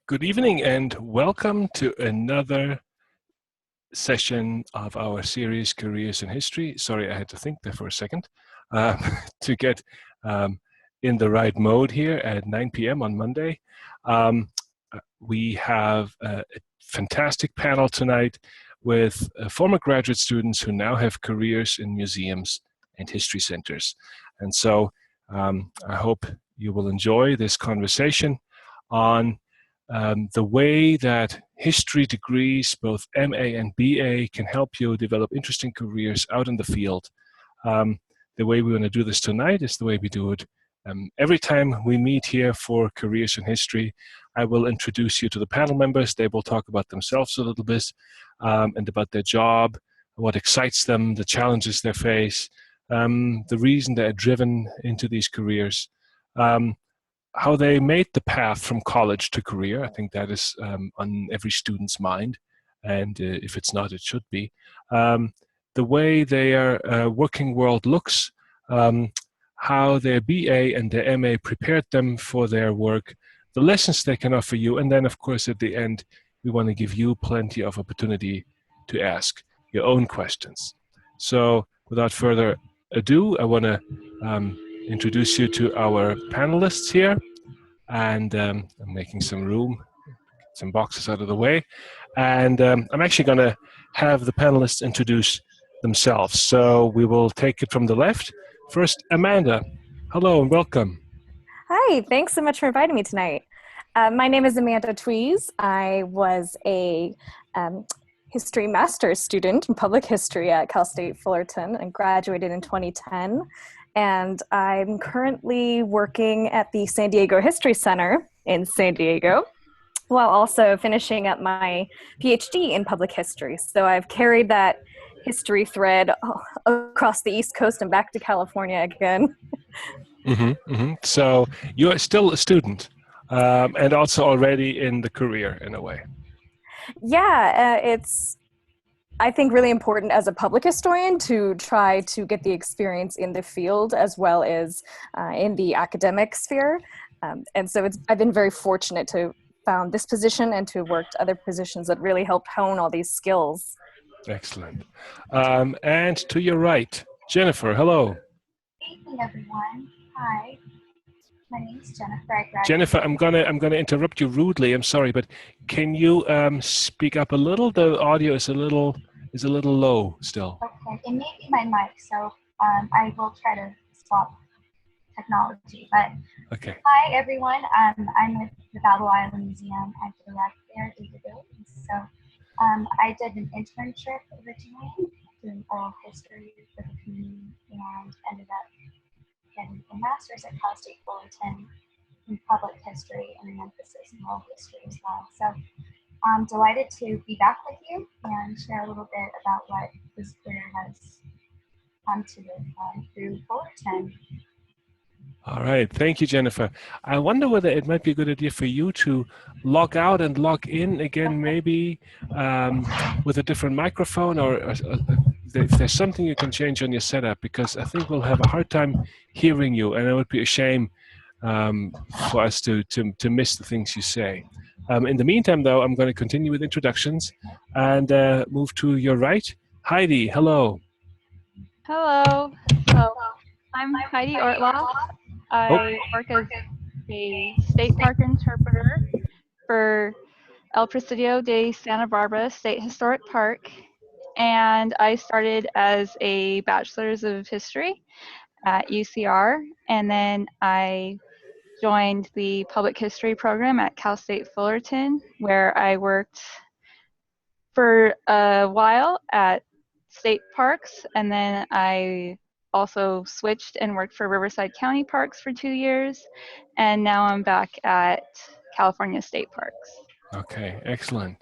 Good evening and welcome to another session of our series Careers in History. Sorry, I had to think there for a second to get in the right mode here at 9 p.m. on Monday. We have a fantastic panel tonight with former graduate students who now have careers in museums and history centers. And so I hope you will enjoy this conversation on the way that history degrees, both MA and BA, can help you develop interesting careers out in the field. The way we want to do this tonight is the way we do it every time we meet here for Careers in History. I will introduce you to the panel members. They will talk about themselves a little bit and about their job, what excites them, the challenges they face, the reason they're driven into these careers. How they made the path from college to career. I think that is on every student's mind, and if it's not, it should be. The way their working world looks, how their BA and their MA prepared them for their work, the lessons they can offer you, and then of course at the end, we want to give you plenty of opportunity to ask your own questions. So without further ado, I want to introduce you to our panelists here, and I'm making some room, some boxes out of the way, and I'm actually going to have the panelists introduce themselves. So we will take it from the left. First, Amanda. Hello and welcome. Hi, thanks so much for inviting me tonight. My name is Amanda Tweez. I was a history master's student in public history at Cal State Fullerton and graduated in 2010. And I'm currently working at the San Diego History Center in San Diego, while also finishing up my PhD in public history. So I've carried that history thread across the East Coast and back to California again. So you're still a student and also already in the career in a way. Yeah, it's, I think, really important as a public historian to try to get the experience in the field as well as in the academic sphere. And so I've been very fortunate to found this position and to have worked other positions that really helped hone all these skills. Excellent. And to your right, Jennifer, hello. Hey everyone. Hi. My name's Jennifer. Jennifer, I'm gonna interrupt you rudely. I'm sorry, but can you speak up a little? The audio is a little low still. Okay, it may be my mic, so I will try to swap technology. But okay. Hi everyone. I'm with the Battle Island Museum. I direct there day-to-day. So I did an internship originally doing oral history for the community and ended up getting a master's at Cal State Fullerton in public history and an emphasis in oral history as well. So I'm delighted to be back with you and share a little bit about what this career has come to through Fullerton. All right, thank you, Jennifer. I wonder whether it might be a good idea for you to log out and log in again, maybe with a different microphone, or if there's something you can change on your setup, because I think we'll have a hard time hearing you, and it would be a shame for us to miss the things you say. In the meantime, though, I'm going to continue with introductions and move to your right. Heidi, hello. Hello. So I'm Heidi Ortlaw. I work as a state park interpreter for El Presidio de Santa Barbara State Historic Park, and I started as a bachelor's of history at UCR, and then I joined the public history program at Cal State Fullerton, where I worked for a while at state parks, and then I also switched and worked for Riverside County Parks for 2 years, and now I'm back at California State Parks. Okay, excellent.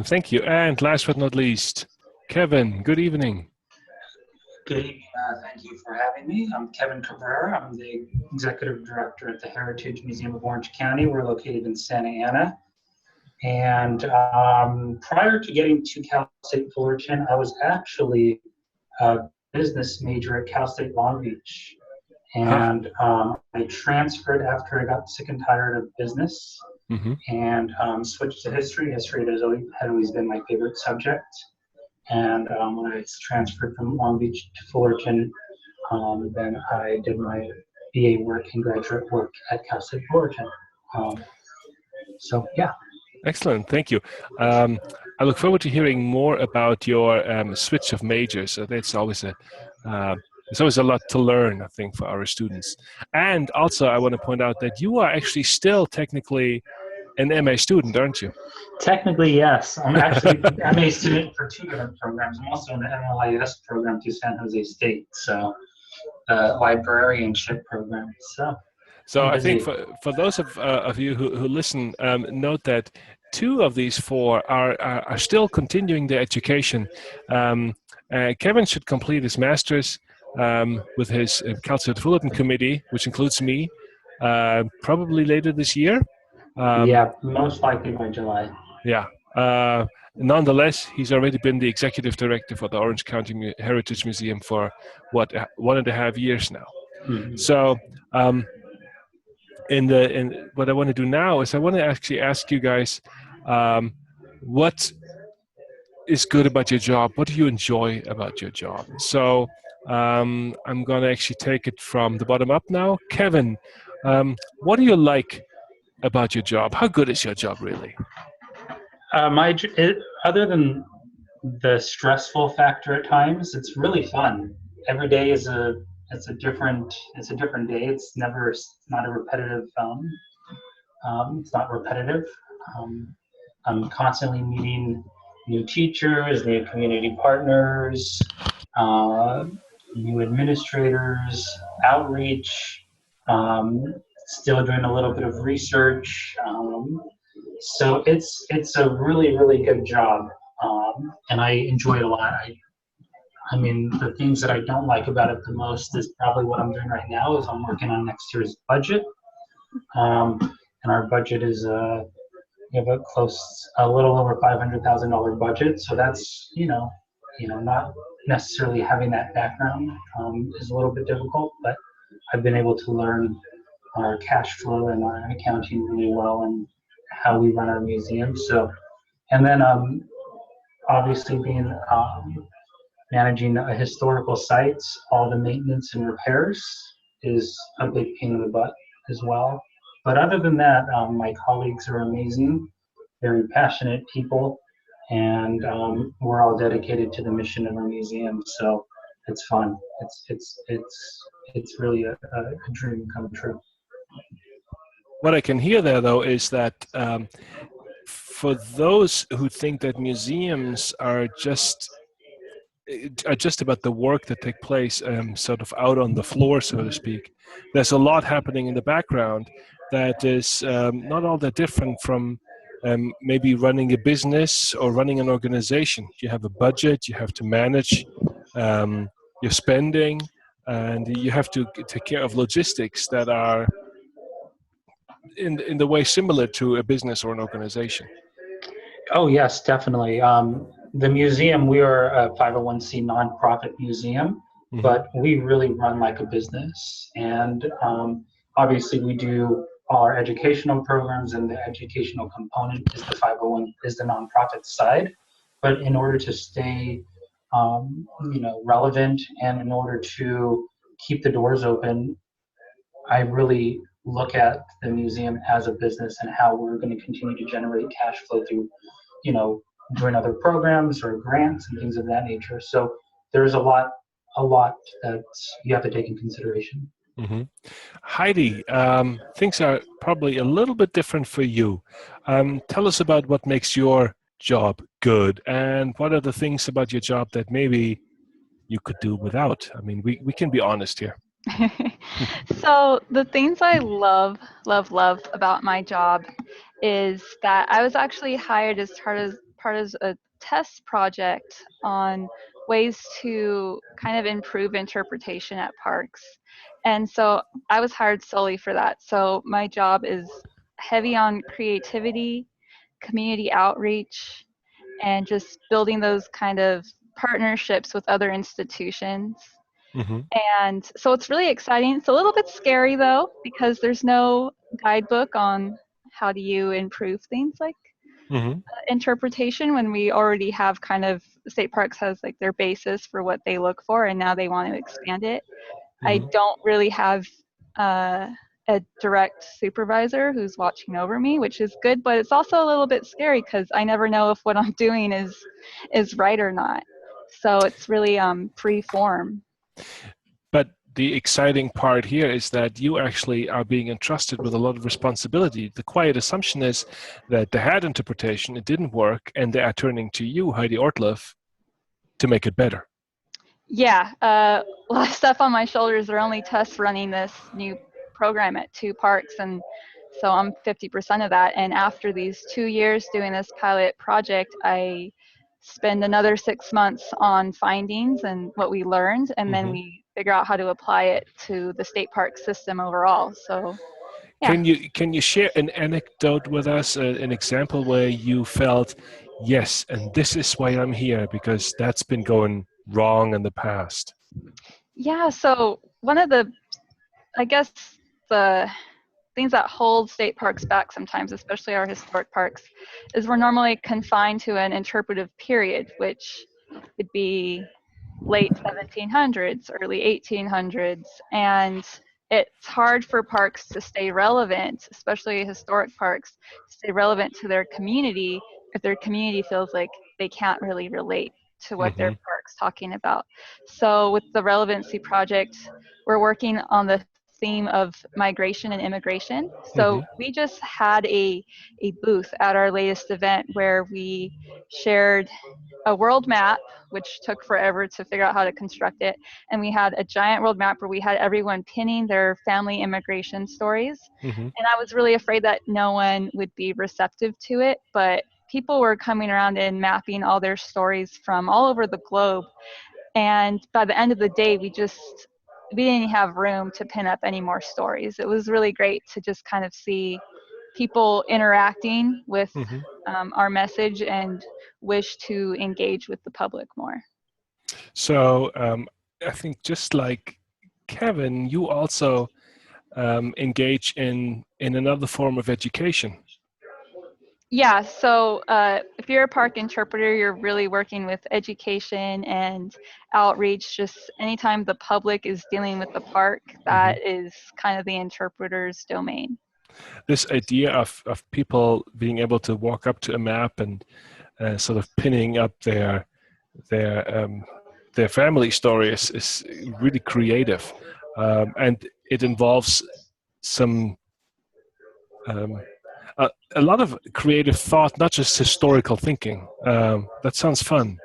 Thank you. And last but not least, Kevin, good evening. Good evening. Thank you for having me. I'm Kevin Cabrera. I'm the Executive Director at the Heritage Museum of Orange County. We're located in Santa Ana. And prior to getting to Cal State Fullerton, I was actually a business major at Cal State Long Beach. And I transferred after I got sick and tired of business Mm-hmm. and switched to history. History had always been my favorite subject. And when I transferred from Long Beach to Fullerton, then I did my BA work and graduate work at Cal State Fullerton. So yeah. Excellent, thank you. I look forward to hearing more about your switch of majors. It's always a lot to learn, I think, for our students. And also, I want to point out that you are actually still technically an MA student, aren't you? Technically, yes. I'm actually an MA student for two different programs. I'm also in the MLIS program through San Jose State, so librarianship program. So I think for those of you who listen, note that two of these four are still continuing their education. Kevin should complete his master's with his Cal State Fullerton committee, which includes me, probably later this year. Yeah, most likely by July. Yeah. Nonetheless, he's already been the executive director for the Orange County Heritage Museum for 1.5 years now. Mm-hmm. So. In what I want to do now is I want to actually ask you guys, what is good about your job? What do you enjoy about your job? So I'm going to actually take it from the bottom up now. Kevin, what do you like about your job? How good is your job really? Other than the stressful factor at times, it's really fun. Every day is a different day. It's not a repetitive. It's not repetitive. I'm constantly meeting new teachers, new community partners, new administrators, outreach. Still doing a little bit of research. So it's a really good job, and I enjoy it a lot. I mean, the things that I don't like about it the most is probably what I'm doing right now. Is I'm working on next year's budget, and our budget is we have a little over $500,000 budget. So that's not necessarily having that background is a little bit difficult, but I've been able to learn our cash flow and our accounting really well and how we run our museum. So, and then obviously being managing a historical sites, all the maintenance and repairs is a big pain in the butt as well. But other than that, my colleagues are amazing, very passionate people, and we're all dedicated to the mission of our museum. So it's fun. It's really a dream come true. What I can hear there, though, is that for those who think that museums are just about the work that take place sort of out on the floor, so to speak, there's a lot happening in the background that is not all that different from maybe running a business or running an organization. You have a budget, you have to manage your spending, and you have to take care of logistics that are in the way similar to a business or an organization. Oh yes, definitely. The museum, we are a 501c nonprofit museum, but we really run like a business. And obviously we do all our educational programs, and the educational component is the 501, is the nonprofit side. But in order to stay relevant, and in order to keep the doors open, I really look at the museum as a business and how we're going to continue to generate cash flow through, doing other programs or grants and things of that nature. So there's a lot that you have to take in consideration. Mm-hmm. Heidi, things are probably a little bit different for you. Tell us about what makes your job good, and what are the things about your job that maybe you could do without? I mean, we can be honest here. So the things I love about my job is that I was actually hired as part of a test project on ways to kind of improve interpretation at parks. And so I was hired solely for that. So my job is heavy on creativity, community outreach, and just building those kind of partnerships with other institutions. Mm-hmm. And so it's really exciting. It's a little bit scary though, because there's no guidebook on how do you improve things like interpretation when we already have kind of state parks has like their basis for what they look for, and now they want to expand it. I don't really have a direct supervisor who's watching over me, which is good, but it's also a little bit scary because I never know if what I'm doing is right or not. So it's really free form. But the exciting part here is that you actually are being entrusted with a lot of responsibility. The quiet assumption is that they had interpretation, it didn't work, and they are turning to you, Heidi Ortleff, to make it better. Yeah, a lot of stuff on my shoulders. They're only test running this new program at 2 parks, and so I'm 50% of that. And after these 2 years doing this pilot project, I spend another 6 months on findings and what we learned, and then we figure out how to apply it to the state park system overall. So yeah. Can you share an anecdote with us, an example where you felt, yes, and this is why I'm here, because that's been going wrong in the past? Yeah, so one of the, I guess, the things that hold state parks back sometimes, especially our historic parks, is we're normally confined to an interpretive period, which would be late 1700s, early 1800s, and it's hard for parks to stay relevant, especially historic parks, to stay relevant to their community if their community feels like they can't really relate to what their park's talking about. So with the Relevancy Project, we're working on the theme of migration and immigration. So we just had a booth at our latest event where we shared a world map, which took forever to figure out how to construct it. And we had a giant world map where we had everyone pinning their family immigration stories. And I was really afraid that no one would be receptive to it, but people were coming around and mapping all their stories from all over the globe. And by the end of the day, we didn't have room to pin up any more stories. It was really great to just kind of see people interacting with our message and wish to engage with the public more. So I think just like Kevin, you also engage in another form of education. Yeah, so if you're a park interpreter, you're really working with education and outreach. Just anytime the public is dealing with the park, that is kind of the interpreter's domain. This idea of people being able to walk up to a map and sort of pinning up their family story is really creative, and it involves some a lot of creative thought, not just historical thinking. That sounds fun.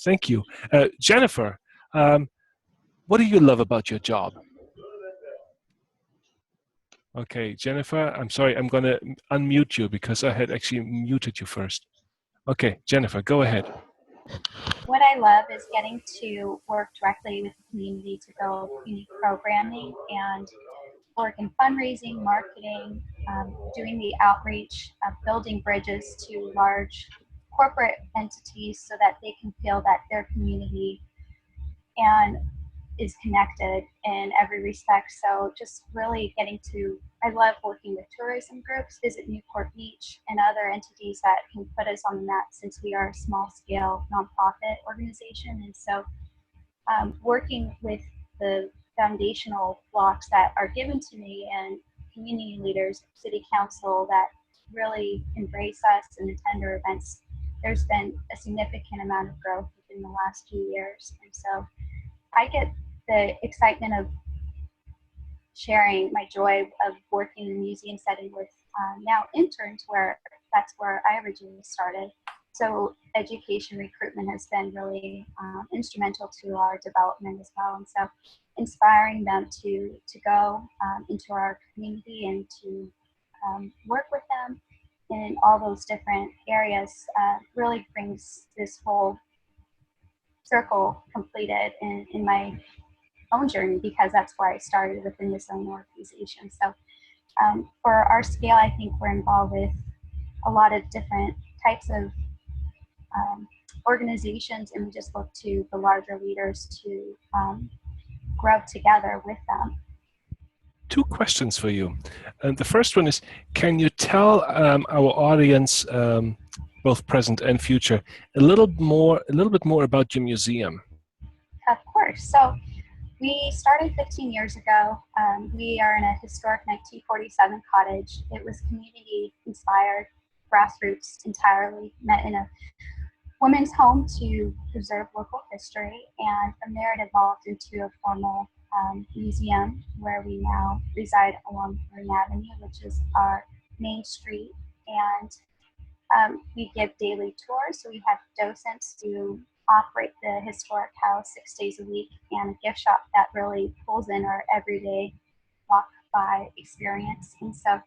Thank you. Jennifer, what do you love about your job? Okay, Jennifer, I'm sorry, I'm going to unmute you because I had actually muted you first. Okay, Jennifer, go ahead. What I love is getting to work directly with the community to build unique programming and work in fundraising, marketing, doing the outreach, building bridges to large corporate entities so that they can feel that their community and is connected in every respect. So just really I love working with tourism groups, Visit Newport Beach, and other entities that can put us on the map since we are a small scale nonprofit organization. And so working with the foundational blocks that are given to me and community leaders, city council that really embrace us and attend our events, there's been a significant amount of growth within the last few years. And so I get the excitement of sharing my joy of working in a museum setting with now interns, where that's where I originally started. So education recruitment has been really instrumental to our development as well. And so inspiring them to go into our community and to work with them in all those different areas really brings this whole circle completed in my own journey, because that's where I started within this own organization. So for our scale, I think we're involved with a lot of different types of organizations, and we just look to the larger leaders to grow together with them. two questions for you. And the first one is, can you tell our audience, both present and future, a little bit more about your museum? Of course. So we started 15 years ago. We are in a historic 1947 cottage. It was community inspired, grassroots entirely, met in a women's home to preserve local history. And from there it evolved into a formal museum where we now reside along Marine Avenue, which is our main street. And we give daily tours. So we have docents who operate the historic house 6 days a week, and a gift shop that really pulls in our everyday walk by experience. And so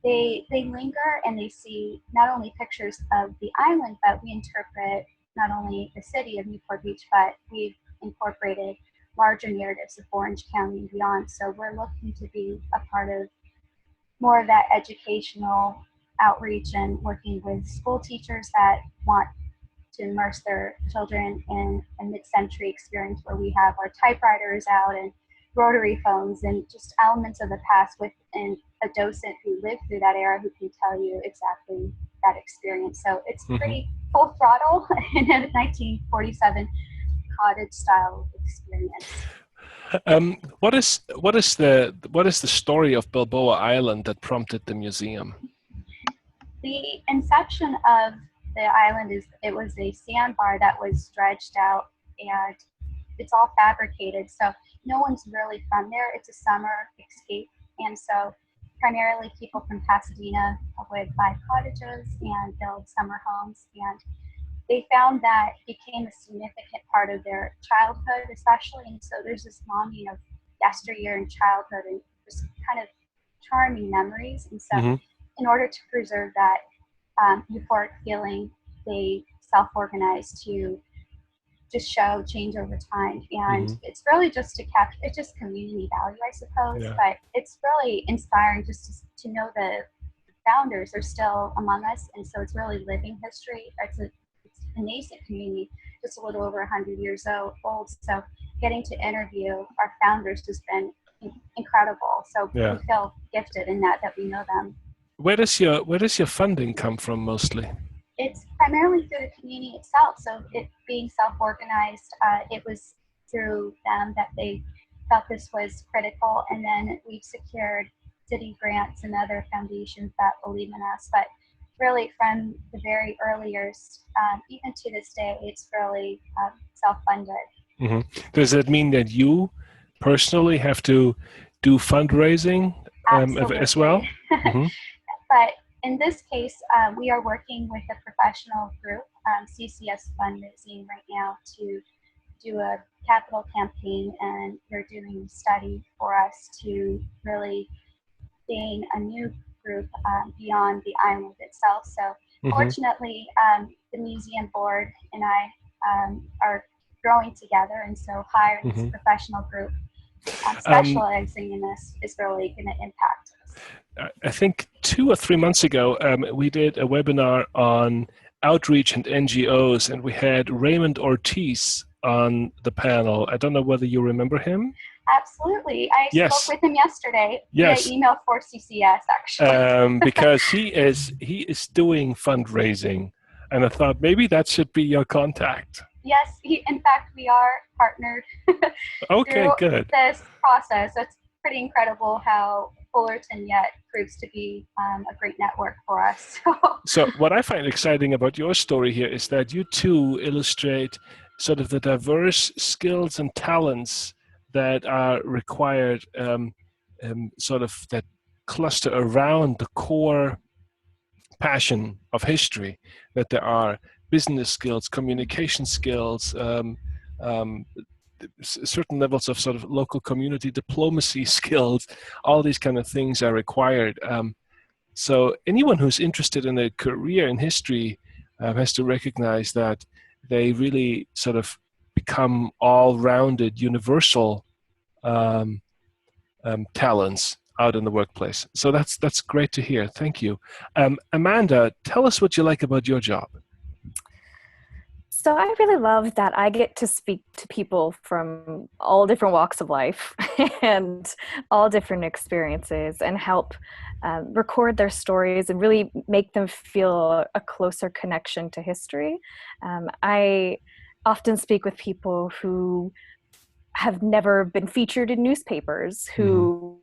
they linger and they see not only pictures of the island, but we interpret not only the city of Newport Beach, but we've incorporated larger narratives of Orange County and beyond. So we're looking to be a part of more of that educational outreach and working with school teachers that want to immerse their children in a mid-century experience where we have our typewriters out and rotary phones and just elements of the past within a docent who lived through that era who can tell you exactly that experience. So it's pretty full throttle in a 1947 cottage style experience. What is the story of Balboa Island that prompted the museum? The inception of the island it was a sandbar that was dredged out, and it's all fabricated. So no one's really from there. It's a summer escape, and so primarily people from Pasadena would buy cottages and build summer homes, and they found that became a significant part of their childhood, especially. And so there's this longing of yesteryear and childhood and just kind of charming memories. And so in order to preserve that euphoric feeling, they self-organized to just show change over time. And it's really just to capture, it's just community value, I suppose. Yeah. But it's really inspiring just to know the founders are still among us. And so it's really living history. It's a nascent community, just a little over 100 years old. So getting to interview our founders has been incredible. So we feel gifted in that we know them. Where does your funding come from mostly? It's primarily through the community itself. So it being self-organized, it was through them that they felt this was critical. And then we've secured city grants and other foundations that believe in us. But really from the very early years, even to this day, it's really self-funded. Does that mean that you personally have to do fundraising as well? But in this case, we are working with a professional group, CSUF fundraising right now, to do a capital campaign, and they're doing a study for us to really gain a new group beyond the island itself. So fortunately, the museum board and I are growing together, and so hiring this professional group specializing in this is really going to impact us. I think 2 or 3 months ago, we did a webinar on outreach and NGOs, and we had Raymond Ortiz on the panel. I don't know whether you remember him. Absolutely. I spoke with him yesterday via email for CCS, actually. Because he is doing fundraising, and I thought maybe that should be your contact. Yes, in fact, we are partnered. Okay, good. This process, it's pretty incredible how Fullerton yet proves to be a great network for us. So what I find exciting about your story here is that you too illustrate sort of the diverse skills and talents that are required, sort of that cluster around the core passion of history, that there are business skills, communication skills, certain levels of sort of local community diplomacy skills. All these kind of things are required. So anyone who's interested in a career in history has to recognize that they really sort of become all-rounded, universal talents out in the workplace. So that's great to hear. Thank you. Amanda, tell us what you like about your job. So I really love that I get to speak to people from all different walks of life and all different experiences and help record their stories and really make them feel a closer connection to history. I often speak with people who have never been featured in newspapers, who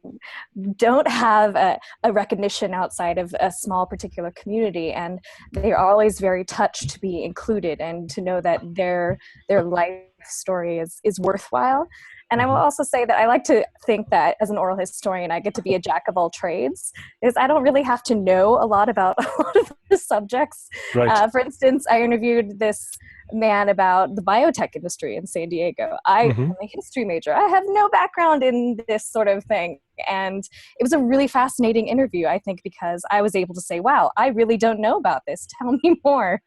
don't have a recognition outside of a small particular community, and they are always very touched to be included and to know that their life story is worthwhile. And I will also say that I like to think that as an oral historian, I get to be a jack of all trades, because I don't really have to know a lot about a lot of the subjects. Right. For instance, I interviewed this man about the biotech industry in San Diego. I am a history major. I have no background in this sort of thing. And it was a really fascinating interview, I think, because I was able to say, wow, I really don't know about this. Tell me more.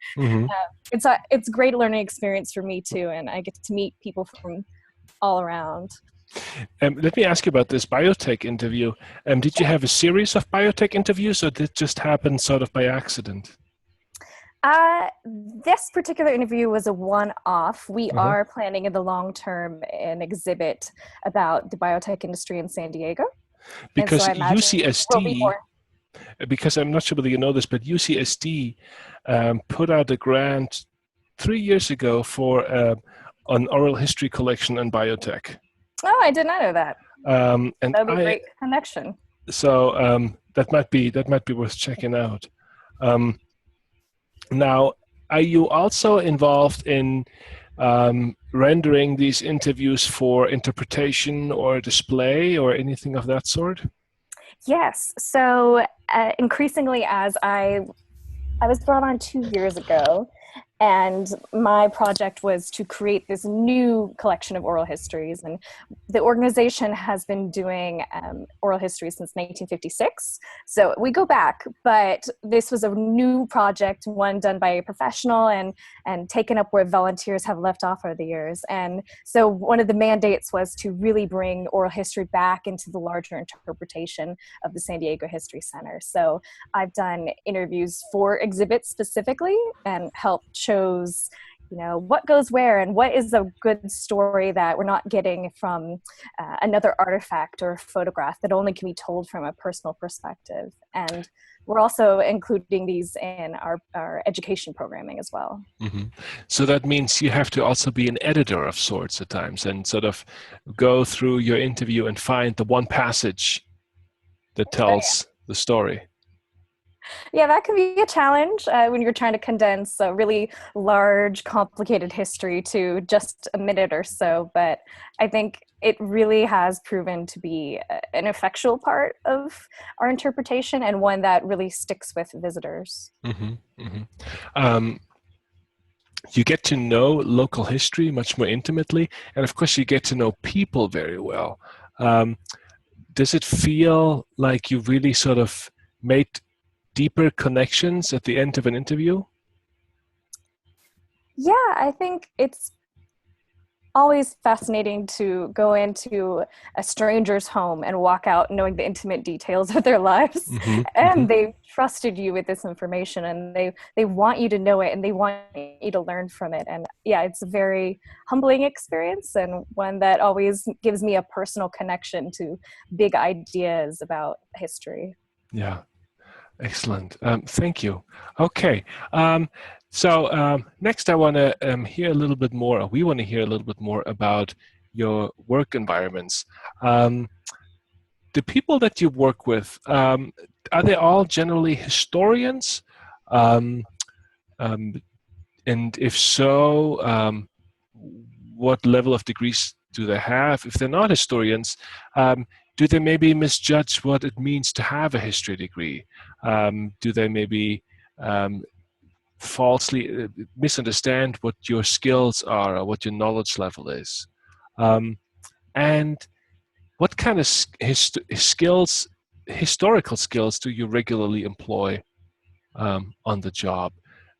It's a great learning experience for me too. And I get to meet people from all around. Let me ask you about this biotech interview. Did you have a series of biotech interviews, or did it just happen sort of by accident? This particular interview was a one-off. We are planning in the long term an exhibit about the biotech industry in San Diego. Because so UCSD, because I'm not sure whether you know this, but UCSD put out a grant 3 years ago for an oral history collection on biotech. Oh, I did not know that. And that would be a great connection. So that might be worth checking out. Now, are you also involved in rendering these interviews for interpretation or display or anything of that sort? Yes. So increasingly, as I was brought on 2 years ago, and my project was to create this new collection of oral histories. And the organization has been doing oral history since 1956. So we go back, but this was a new project, one done by a professional and taken up where volunteers have left off over the years. And so one of the mandates was to really bring oral history back into the larger interpretation of the San Diego History Center. So I've done interviews for exhibits specifically and helped shows, what goes where and what is a good story that we're not getting from another artifact or photograph that only can be told from a personal perspective. And we're also including these in our education programming as well. So that means you have to also be an editor of sorts at times and sort of go through your interview and find the one passage that tells the story. Yeah, that can be a challenge when you're trying to condense a really large, complicated history to just a minute or so. But I think it really has proven to be an effectual part of our interpretation and one that really sticks with visitors. You get to know local history much more intimately. And of course, you get to know people very well. Does it feel like you really sort of made deeper connections at the end of an interview? Yeah, I think it's always fascinating to go into a stranger's home and walk out knowing the intimate details of their lives. And they've trusted you with this information and they want you to know it and they want you to learn from it. And yeah, it's a very humbling experience and one that always gives me a personal connection to big ideas about history. Yeah. Excellent. Thank you. Okay. So next I want to hear a little bit more, or we want to hear a little bit more about your work environments. The people that you work with, are they all generally historians? And if so, what level of degrees do they have? If they're not historians, do they maybe misjudge what it means to have a history degree? Do they maybe falsely misunderstand what your skills are or what your knowledge level is? And what kind of skills, historical skills, do you regularly employ on the job?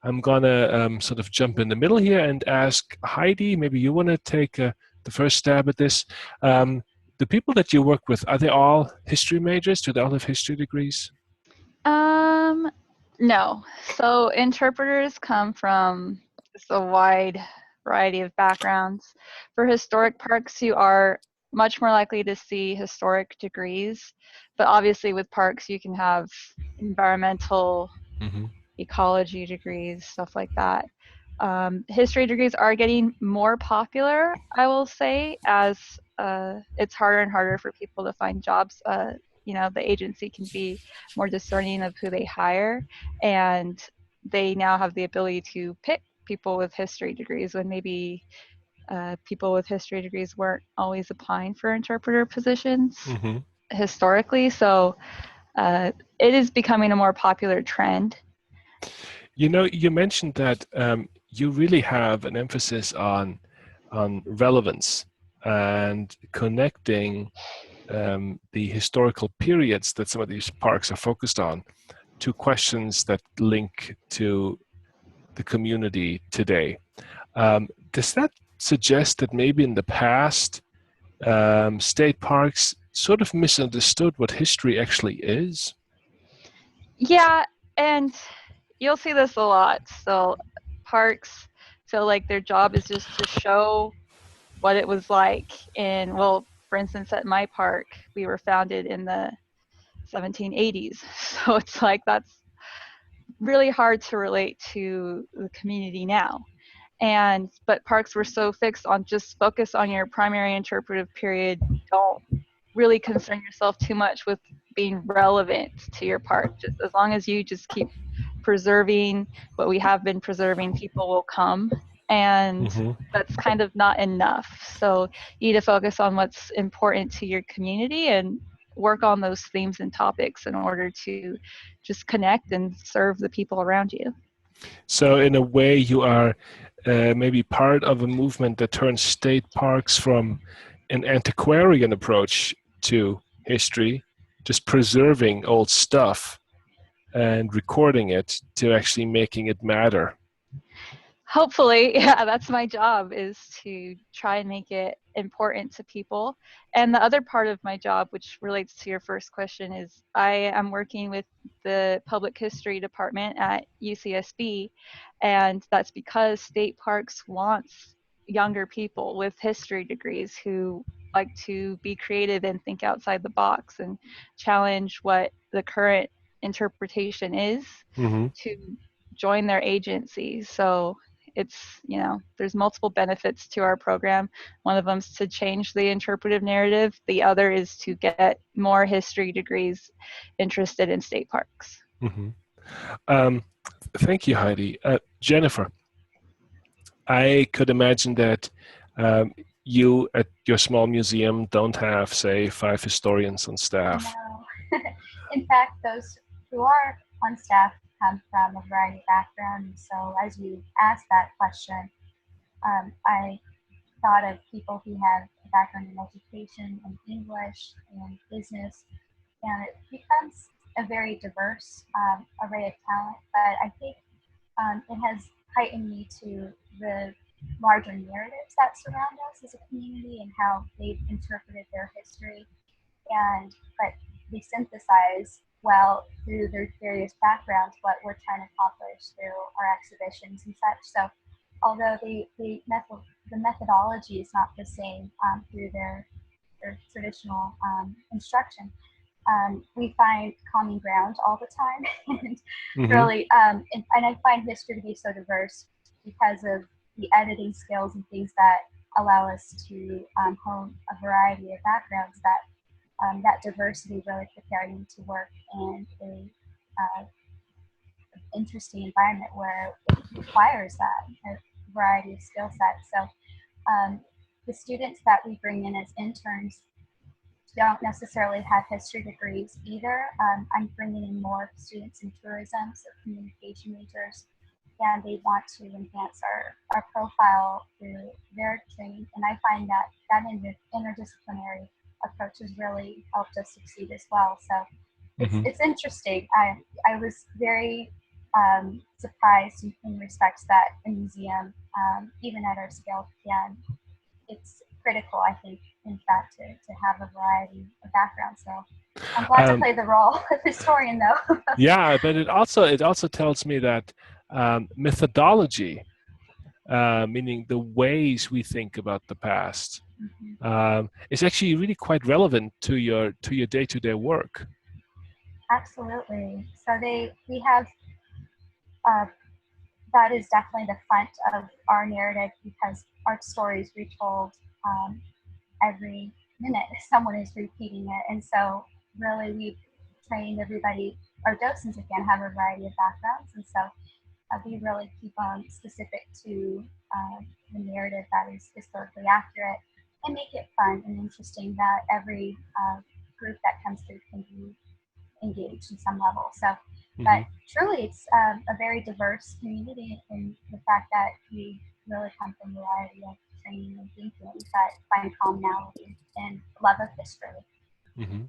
I'm gonna sort of jump in the middle here and ask Heidi, maybe you want to take the first stab at this. The people that you work with, are they all history majors? Do they all have history degrees? No. So interpreters come from it's a wide variety of backgrounds. For historic parks, you are much more likely to see historic degrees, but obviously with parks you can have environmental, ecology degrees, stuff like that. History degrees are getting more popular, I will say, as it's harder and harder for people to find jobs. The agency can be more discerning of who they hire, and they now have the ability to pick people with history degrees when maybe people with history degrees weren't always applying for interpreter positions historically. So it is becoming a more popular trend. You mentioned that you really have an emphasis on relevance and connecting the historical periods that some of these parks are focused on to questions that link to the community today. Does that suggest that maybe in the past, state parks sort of misunderstood what history actually is? Yeah, and you'll see this a lot. So parks feel like their job is just to show what it was like for instance, at my park, we were founded in the 1780s. So it's like that's really hard to relate to the community now. But parks were so fixed on just focus on your primary interpretive period. Don't really concern yourself too much with being relevant to your park. Just as long as you just keep preserving what we have been preserving, people will come. And that's kind of not enough. So you need to focus on what's important to your community and work on those themes and topics in order to just connect and serve the people around you. So in a way, you are maybe part of a movement that turns state parks from an antiquarian approach to history, just preserving old stuff and recording it, to actually making it matter. Hopefully, yeah, that's my job, is to try and make it important to people. And the other part of my job, which relates to your first question, is I am working with the public history department at UCSB, and that's because state parks wants younger people with history degrees who like to be creative and think outside the box and challenge what the current interpretation is to join their agency. So it's, there's multiple benefits to our program. One of them is to change the interpretive narrative. The other is to get more history degrees interested in state parks. Thank you, Heidi. Jennifer, I could imagine that you at your small museum don't have, say, 5 historians on staff. No. In fact, those who are on staff come from a variety of backgrounds. So as you asked that question, I thought of people who have a background in education and English and business, and it becomes a very diverse array of talent. But I think it has heightened me to the larger narratives that surround us as a community and how they've interpreted their history, but they synthesize well through their various backgrounds what we're trying to accomplish through our exhibitions and such. So although the methodology is not the same through their traditional instruction, we find common ground all the time. And really, and I find history to be so diverse because of the editing skills and things that allow us to hone a variety of backgrounds, that diversity really prepared me to work in a interesting environment where it requires that a variety of skill sets. So the students that we bring in as interns don't necessarily have history degrees either. I'm bringing in more students in tourism, so communication majors, and they want to enhance our profile through their training. And I find that interdisciplinary approach has really helped us succeed as well. So it's interesting. I was very surprised in respects that a museum, even at our scale, it's critical, I think, in fact, to have a variety of backgrounds. So I'm glad to play the role of historian, though. Yeah, but it also tells me that methodology meaning the ways we think about the past, Mhm. is actually really quite relevant to your day-to-day work. Absolutely. So we have uh, that is definitely the front of our narrative because our story is retold every minute. Someone is repeating it, and so really we've trained everybody. Our docents again have a variety of backgrounds, and so we really keep specific to the narrative that is historically accurate and make it fun and interesting that every group that comes through can be engaged in some level. So, but truly, it's a very diverse community in the fact that we really come from a variety of training and thinking that find commonality and love of history. Mm-hmm.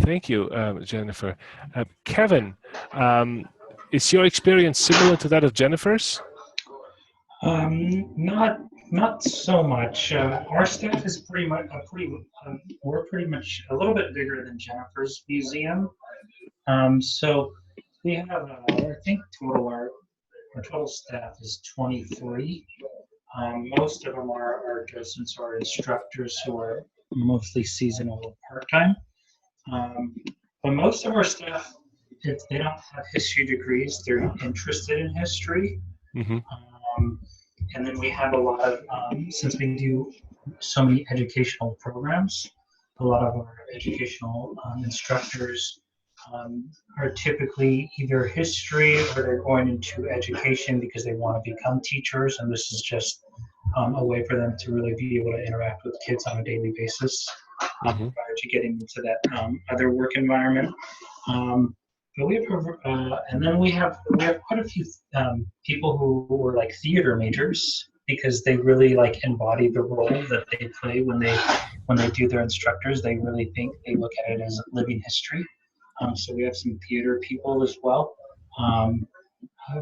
Thank you, Jennifer. Kevin, is your experience similar to that of Jennifer's? Not so much. Our staff is we're pretty much a little bit bigger than Jennifer's museum. So we have, I think our total staff is 23. Most of them are docents or instructors who are mostly seasonal or part-time. But most of our staff, if they don't have history degrees, they're interested in history. Mm-hmm. And then we have a lot of, since we do so many educational programs, a lot of our educational instructors are typically either history or they're going into education because they want to become teachers. And this is just a way for them to really be able to interact with kids on a daily basis prior to getting into that other work environment. But we have, and then we have quite a few people who were like theater majors because they really like embody the role that they play when they do their instructors. They really think they look at it as living history. So we have some theater people as well.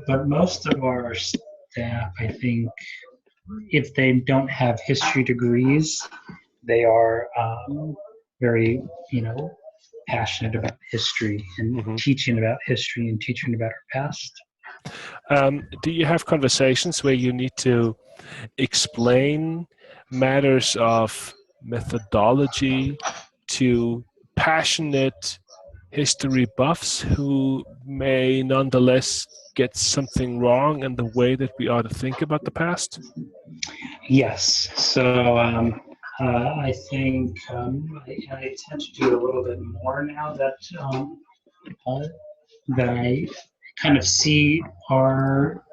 But most of our staff, I think, if they don't have history degrees, they are very, passionate about history and teaching about history and teaching about our past. Do you have conversations where you need to explain matters of methodology to passionate history buffs who may nonetheless get something wrong in the way that we ought to think about the past? Yes. So I think I tend to do a little bit more now that I kind of see our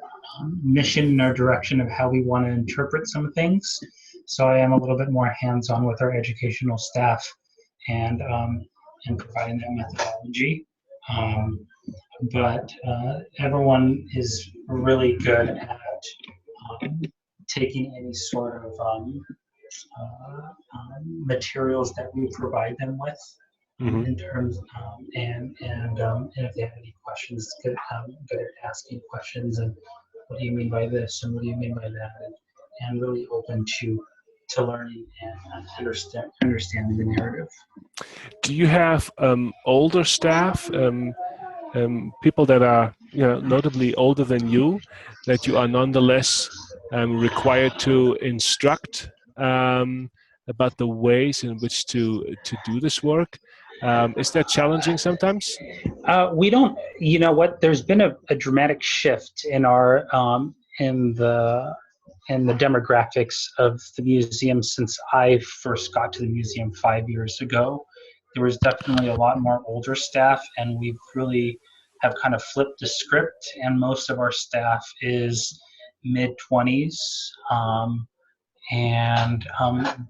mission and our direction of how we want to interpret some things. So I am a little bit more hands-on with our educational staff and providing that methodology. But everyone is really good at taking any sort of materials that we provide them with in terms and if they have any questions, good at asking questions and what do you mean by this and what do you mean by that, and really open to learning and understanding the narrative. Do you have older staff, people that are notably older than you, that you are nonetheless required to instruct about the ways in which to do this work? Is that challenging sometimes? We don't. You know what? There's been a dramatic shift in our in the demographics of the museum since I first got to the museum 5 years ago. There was definitely a lot more older staff, and we've really have kind of flipped the script. And most of our staff is mid-20s. And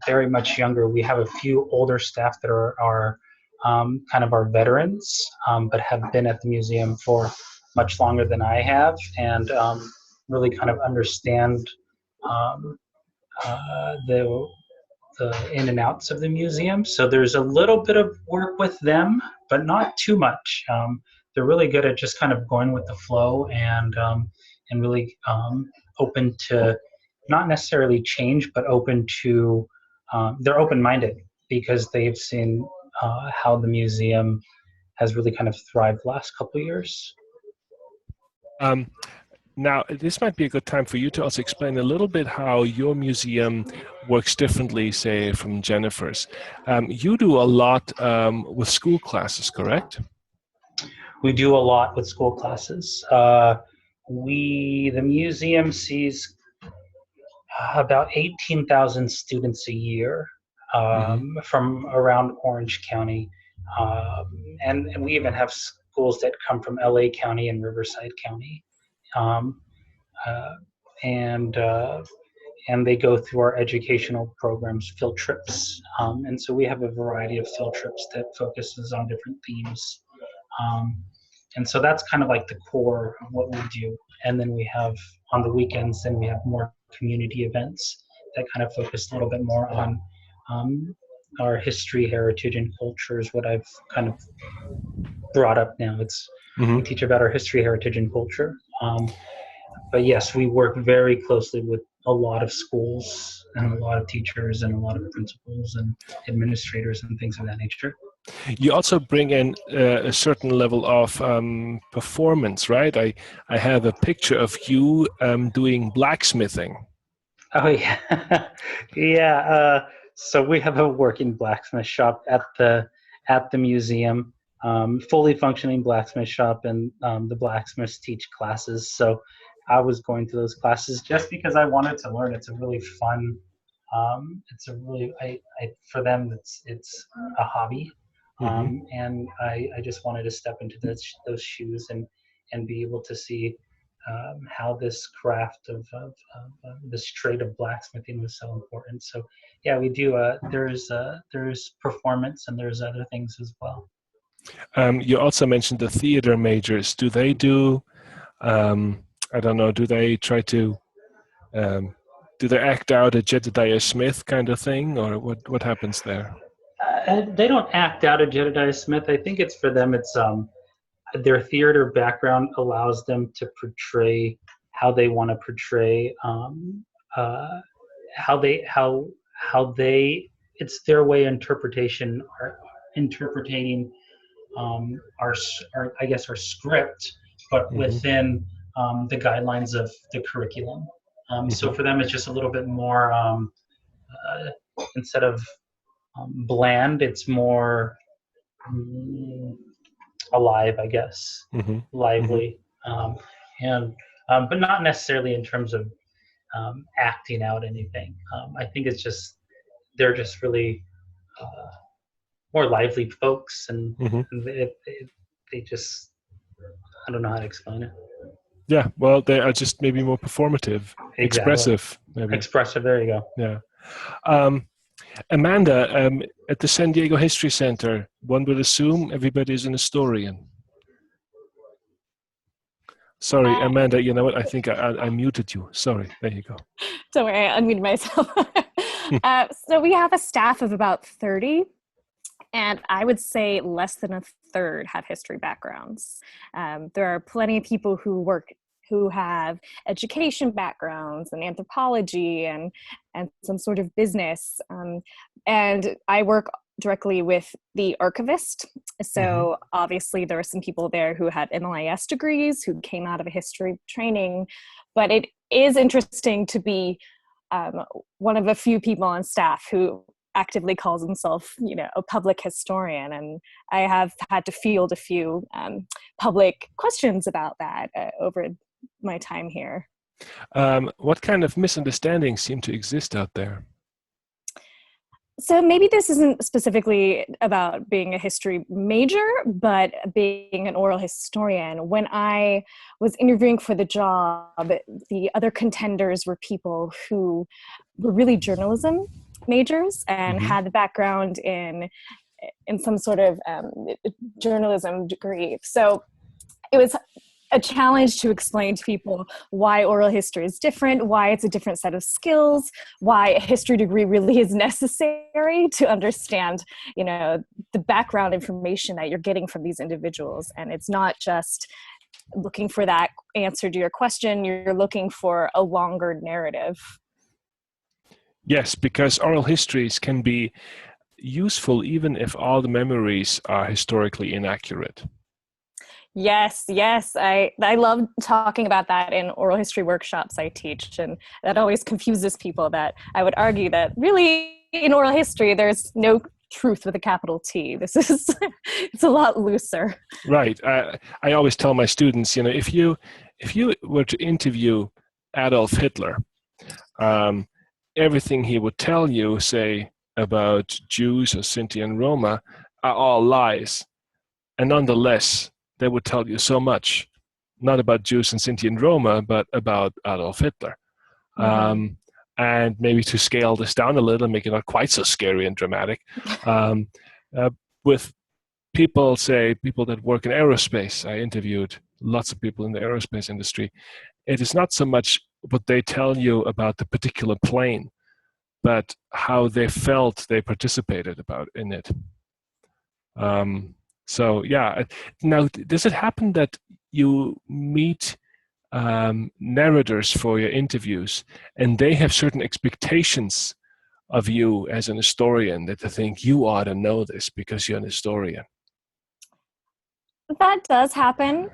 very much younger. We have a few older staff that are kind of our veterans, but have been at the museum for much longer than I have, and really kind of understand the in and outs of the museum. So there's a little bit of work with them, but not too much. They're really good at just kind of going with the flow and really open to not necessarily change, but open to they're open-minded because they've seen how the museum has really kind of thrived the last couple of years. Now, this might be a good time for you to also explain a little bit how your museum works differently, say, from Jennifer's. You do a lot with school classes, correct? We do a lot with school classes. The museum sees about 18,000 students a year from around Orange County. And we even have schools that come from LA County and Riverside County. Um, uh, and and they go through our educational programs, field trips. And so we have a variety of field trips that focuses on different themes. And so that's kind of like the core of what we do. And then we have on the weekends, then we have more community events that kind of focus a little bit more on our history, heritage, and culture is what I've kind of brought up now. We teach about our history, heritage, and culture. But yes, we work very closely with a lot of schools and a lot of teachers and a lot of principals and administrators and things of that nature. You also bring in a certain level of performance, right? I have a picture of you doing blacksmithing. Oh yeah, yeah. So we have a working blacksmith shop at the museum, fully functioning blacksmith shop, and the blacksmiths teach classes. So I was going to those classes just because I wanted to learn. It's a really fun. It's a really for them it's a hobby, and I just wanted to step into those shoes and be able to see how this craft of this trade of blacksmithing was so important. So yeah, we do. There's performance and there's other things as well. You also mentioned the theater majors. Do they do? I don't know. Do they try to? Do they act out a Jedediah Smith kind of thing, or what happens there? They don't act out a Jedediah Smith. I think it's for them. It's their theater background allows them to portray how they want to portray how they it's their way of interpretation or interpreting our I guess our script, but within the guidelines of the curriculum. So for them, it's just a little bit more instead of bland, it's more alive, I guess, lively, but not necessarily in terms of acting out anything. I think it's just they're just really more lively folks, and they just I don't know how to explain it. Yeah, well, they are just maybe more performative, expressive. Maybe. Expressive. There you go. Yeah. Amanda, at the San Diego History Center, one would assume everybody is an historian. Sorry, Amanda, you know what? I think I muted you. Sorry, there you go. Don't worry, I unmuted myself. So we have a staff of about 30, and I would say less than a third have history backgrounds. There are plenty of people who have education backgrounds and anthropology and some sort of business. And I work directly with the archivist. So obviously there are some people there who had MLIS degrees, who came out of a history training, but it is interesting to be one of a few people on staff who actively calls himself, a public historian. And I have had to field a few public questions about that over my time here. What kind of misunderstandings seem to exist out there? So maybe this isn't specifically about being a history major, but being an oral historian. When I was interviewing for the job, the other contenders were people who were really journalism majors and had the background in some sort of journalism degree. So it was a challenge to explain to people why oral history is different, why it's a different set of skills, why a history degree really is necessary to understand, the background information that you're getting from these individuals. And it's not just looking for that answer to your question, you're looking for a longer narrative. Yes, because oral histories can be useful even if all the memories are historically inaccurate. Yes, yes. I love talking about that in oral history workshops I teach, and that always confuses people that I would argue that really in oral history there's no truth with a capital T. This is it's a lot looser. Right. I always tell my students, if you were to interview Adolf Hitler, um, everything he would tell you, say, about Jews or Sinti and Roma, are all lies. And nonetheless, they would tell you so much, not about Jews and Sinti and Roma, but about Adolf Hitler. Mm-hmm. And maybe to scale this down a little, make it not quite so scary and dramatic, with people that work in aerospace. I interviewed lots of people in the aerospace industry. It is not so much what they tell you about the particular plane, but how they felt they participated in it. So yeah. Now, does it happen that you meet narrators for your interviews, and they have certain expectations of you as an historian, that they think you ought to know this because you're an historian? That does happen.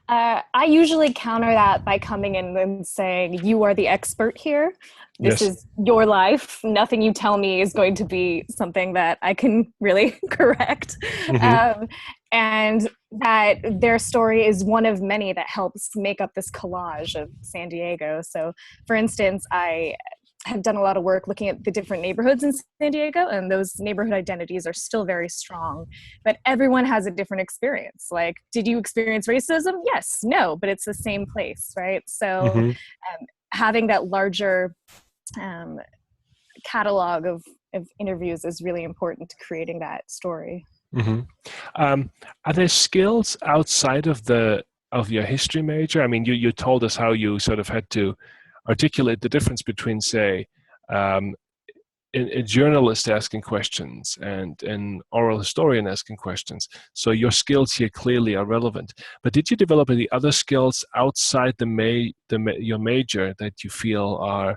I usually counter that by coming in and saying, you are the expert here. This Yes. is your life. Nothing you tell me is going to be something that I can really correct. Mm-hmm. And that their story is one of many that helps make up this collage of San Diego. So, for instance, I have done a lot of work looking at the different neighborhoods in San Diego, and those neighborhood identities are still very strong, but everyone has a different experience. Like, did you experience racism? Yes, no, but it's the same place, right? So Mm-hmm. having that larger catalog of interviews is really important to creating that story. Mm-hmm. Are there skills outside of your history major? I mean, you told us how you sort of had to articulate the difference between, say, a journalist asking questions and an oral historian asking questions. So your skills here clearly are relevant. But did you develop any other skills outside your major that you feel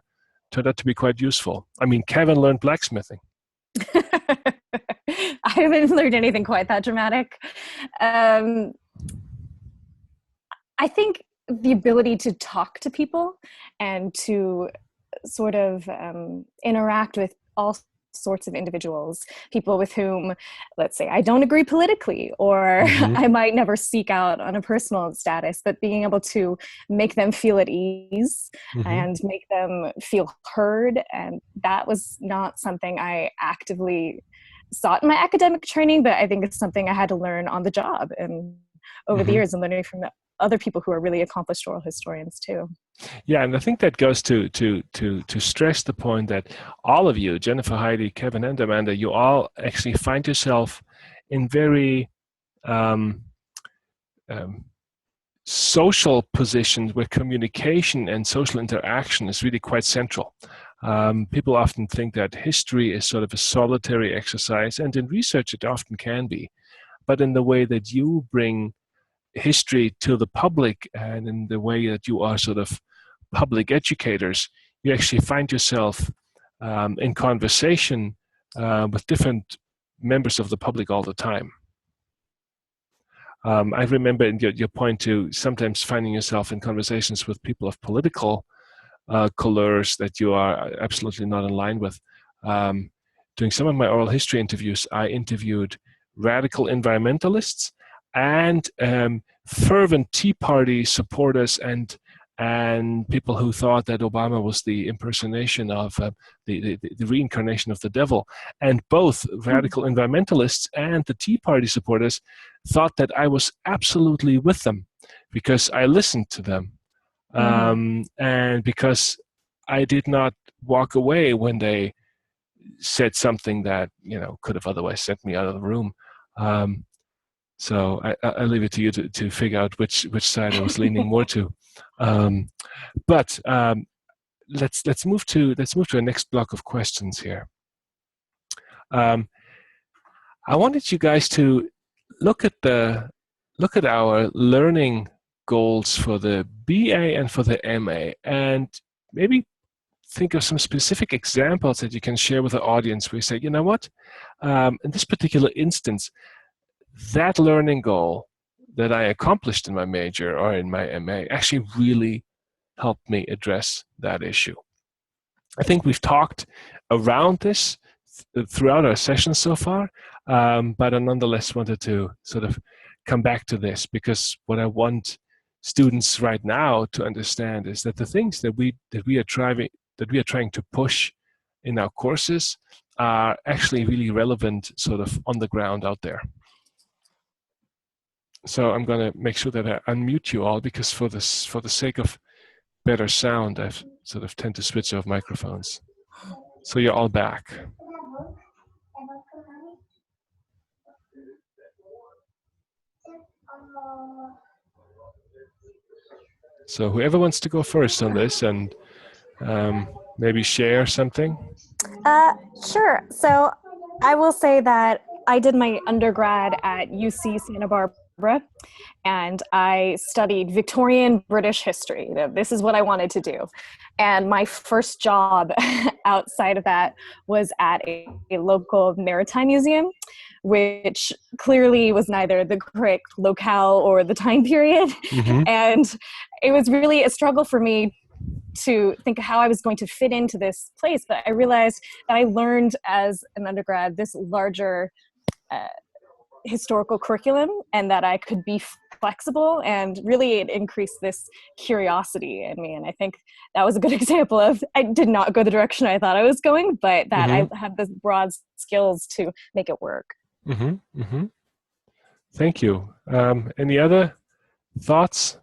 turned out to be quite useful? I mean, Kevin learned blacksmithing. I haven't learned anything quite that dramatic. I think the ability to talk to people and to sort of interact with all sorts of individuals, people with whom, let's say, I don't agree politically, or Mm-hmm. I might never seek out on a personal status, but being able to make them feel at ease Mm-hmm. and make them feel heard. And that was not something I actively sought in my academic training, but I think it's something I had to learn on the job and over the Mm-hmm. years, and learning from other people who are really accomplished oral historians too. Yeah, and I think that goes to stress the point that all of you, Jennifer, Heidi, Kevin, and Amanda, you all actually find yourself in very social positions where communication and social interaction is really quite central. People often think that history is sort of a solitary exercise, and in research it often can be. But in the way that you bring history to the public, and in the way that you are sort of public educators, you actually find yourself in conversation with different members of the public all the time. I remember in your point to sometimes finding yourself in conversations with people of political couleurs that you are absolutely not in line with. Doing some of my oral history interviews, I interviewed radical environmentalists and fervent Tea Party supporters and people who thought that Obama was the impersonation of the reincarnation of the devil. And both radical environmentalists and the Tea Party supporters thought that I was absolutely with them because I listened to them. And because I did not walk away when they said something that could have otherwise sent me out of the room. So I leave it to you to figure out which side I was leaning more to. But let's move to our next block of questions here. I wanted you guys to look at our learning goals for the BA and for the MA, and maybe think of some specific examples that you can share with the audience where you say, in this particular instance, that learning goal that I accomplished in my major or in my MA actually really helped me address that issue. I think we've talked around this throughout our session so far, but I nonetheless wanted to sort of come back to this, because what I want students right now to understand is that the things that we are trying to push in our courses are actually really relevant sort of on the ground out there. So I'm going to make sure that I unmute you all, because for the sake of better sound, I sort of tend to switch off microphones. So you're all back. So whoever wants to go first on this and maybe share something. Sure. So I will say that I did my undergrad at UC Santa Barbara, and I studied Victorian British history. You know, this is what I wanted to do. And my first job outside of that was at a local maritime museum, which clearly was neither the correct locale or the time period. Mm-hmm. And it was really a struggle for me to think how I was going to fit into this place. But I realized that I learned as an undergrad this larger historical curriculum, and that I could be flexible, and really it increased this curiosity in me. And I think that was a good example of, I did not go the direction I thought I was going, but that I had the broad skills to make it work. Mm-hmm. Mm-hmm. Thank you. Any other thoughts?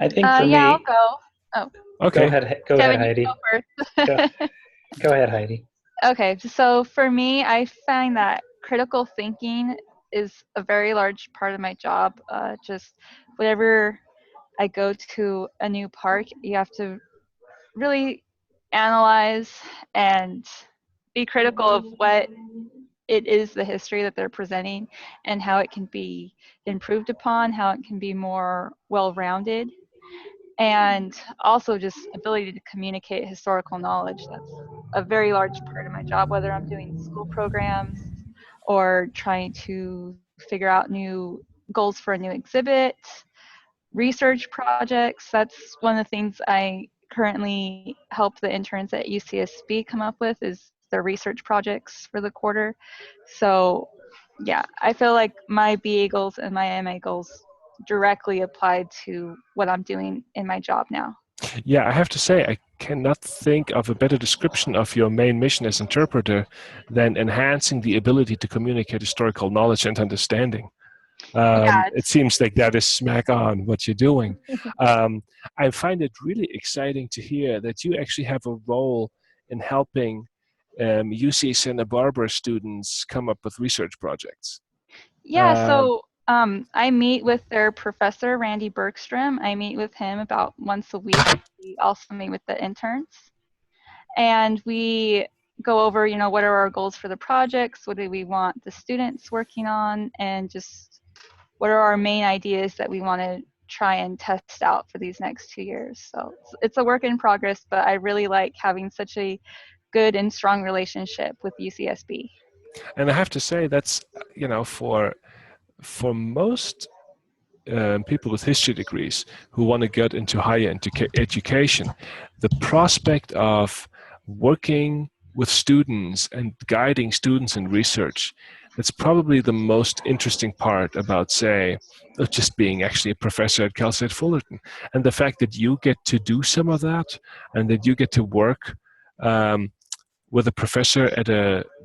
I think for me, yeah, I'll go. Oh, okay. Go Kevin, ahead, Heidi. you go first. Go ahead, Heidi. Okay, so for me, I find that critical thinking is a very large part of my job. Just whenever I go to a new park, you have to really analyze and be critical of what it is, the history that they're presenting, and how it can be improved upon, how it can be more well-rounded, and also just ability to communicate historical knowledge. That's a very large part of my job, whether I'm doing school programs or trying to figure out new goals for a new exhibit, research projects. That's one of the things I currently help the interns at UCSB come up with, is their research projects for the quarter. So yeah, I feel like my BA goals and my MA goals directly applied to what I'm doing in my job now. Yeah, I have to say, I cannot think of a better description of your main mission as interpreter than enhancing the ability to communicate historical knowledge and understanding. It seems like that is smack on what you're doing. I find it really exciting to hear that you actually have a role in helping UC Santa Barbara students come up with research projects. Yeah, so I meet with their professor, Randy Bergstrom. I meet with him about once a week. We also meet with the interns. And we go over, you know, what are our goals for the projects? What do we want the students working on? And just what are our main ideas that we want to try and test out for these next 2 years? So it's a work in progress, but I really like having such a good and strong relationship with UCSB. And I have to say, that's, you know, for most people with history degrees who want to get into higher education, the prospect of working with students and guiding students in research, that's probably the most interesting part about, say, of just being actually a professor at Cal State Fullerton. And the fact that you get to do some of that, and that you get to work with a professor at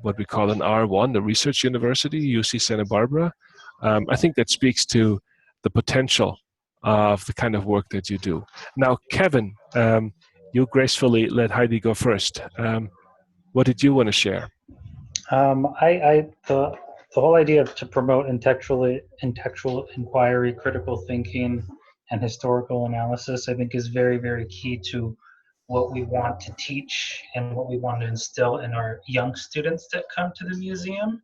what we call an R1, a research university, UC Santa Barbara, I think that speaks to the potential of the kind of work that you do. Now, Kevin, you gracefully let Heidi go first. What did you want to share? The whole idea to promote intellectual inquiry, critical thinking, and historical analysis, I think, is very, very key to what we want to teach and what we want to instill in our young students that come to the museum.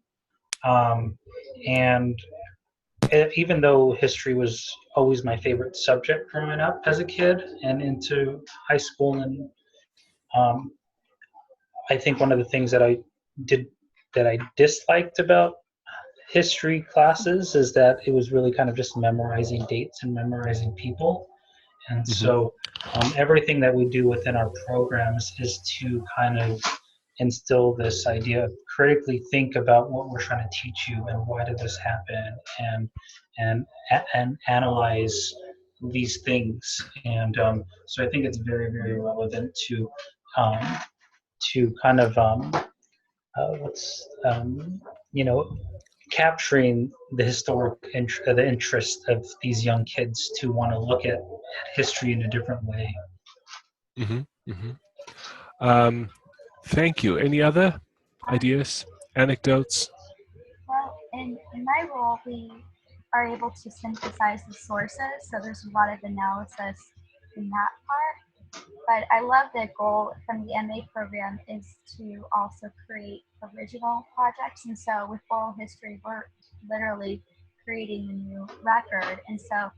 And even though history was always my favorite subject growing up as a kid and into high school, and I think one of the things that I disliked about history classes is that it was really kind of just memorizing dates and memorizing people. And so everything that we do within our programs is to kind of instill this idea of critically think about what we're trying to teach you and why did this happen, and analyze these things. And so I think it's very, very relevant um, to kind of what's you know, capturing the the interest of these young kids to want to look at history in a different way. Thank you. Any other ideas, anecdotes? Well, in my role, we are able to synthesize the sources, so there's a lot of analysis in that part. But I love the goal from the MA program is to also create original projects. And so with oral history, we're literally creating a new record. And so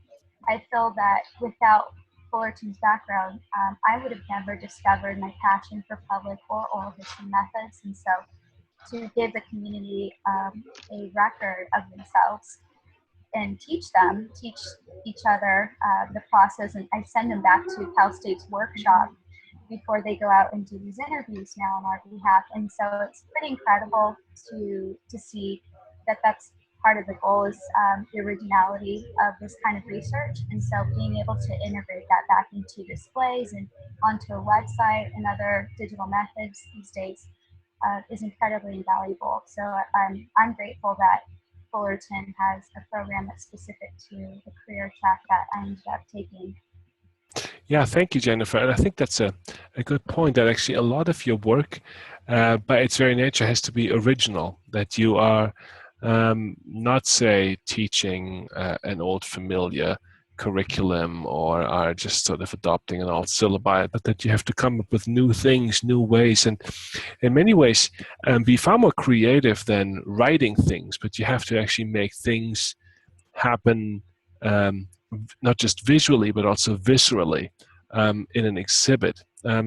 I feel that without Fullerton's background, I would have never discovered my passion for public or oral history methods. And so to give the community a record of themselves and teach each other the process. And I send them back to Cal State's workshop before they go out and do these interviews now on our behalf. And so it's pretty incredible to see that that's part of the goal is the originality of this kind of research. And so being able to integrate that back into displays and onto a website and other digital methods these days is incredibly invaluable. So I'm grateful that Fullerton has a program that's specific to the career track that I ended up taking. Yeah, thank you, Jennifer. And I think that's a good point, that actually a lot of your work, by its very nature, has to be original, that you are not, say, teaching an old familiar curriculum or are just sort of adopting an old syllabi, but that you have to come up with new things, new ways, and in many ways be far more creative than writing things, but you have to actually make things happen, not just visually, but also viscerally in an exhibit.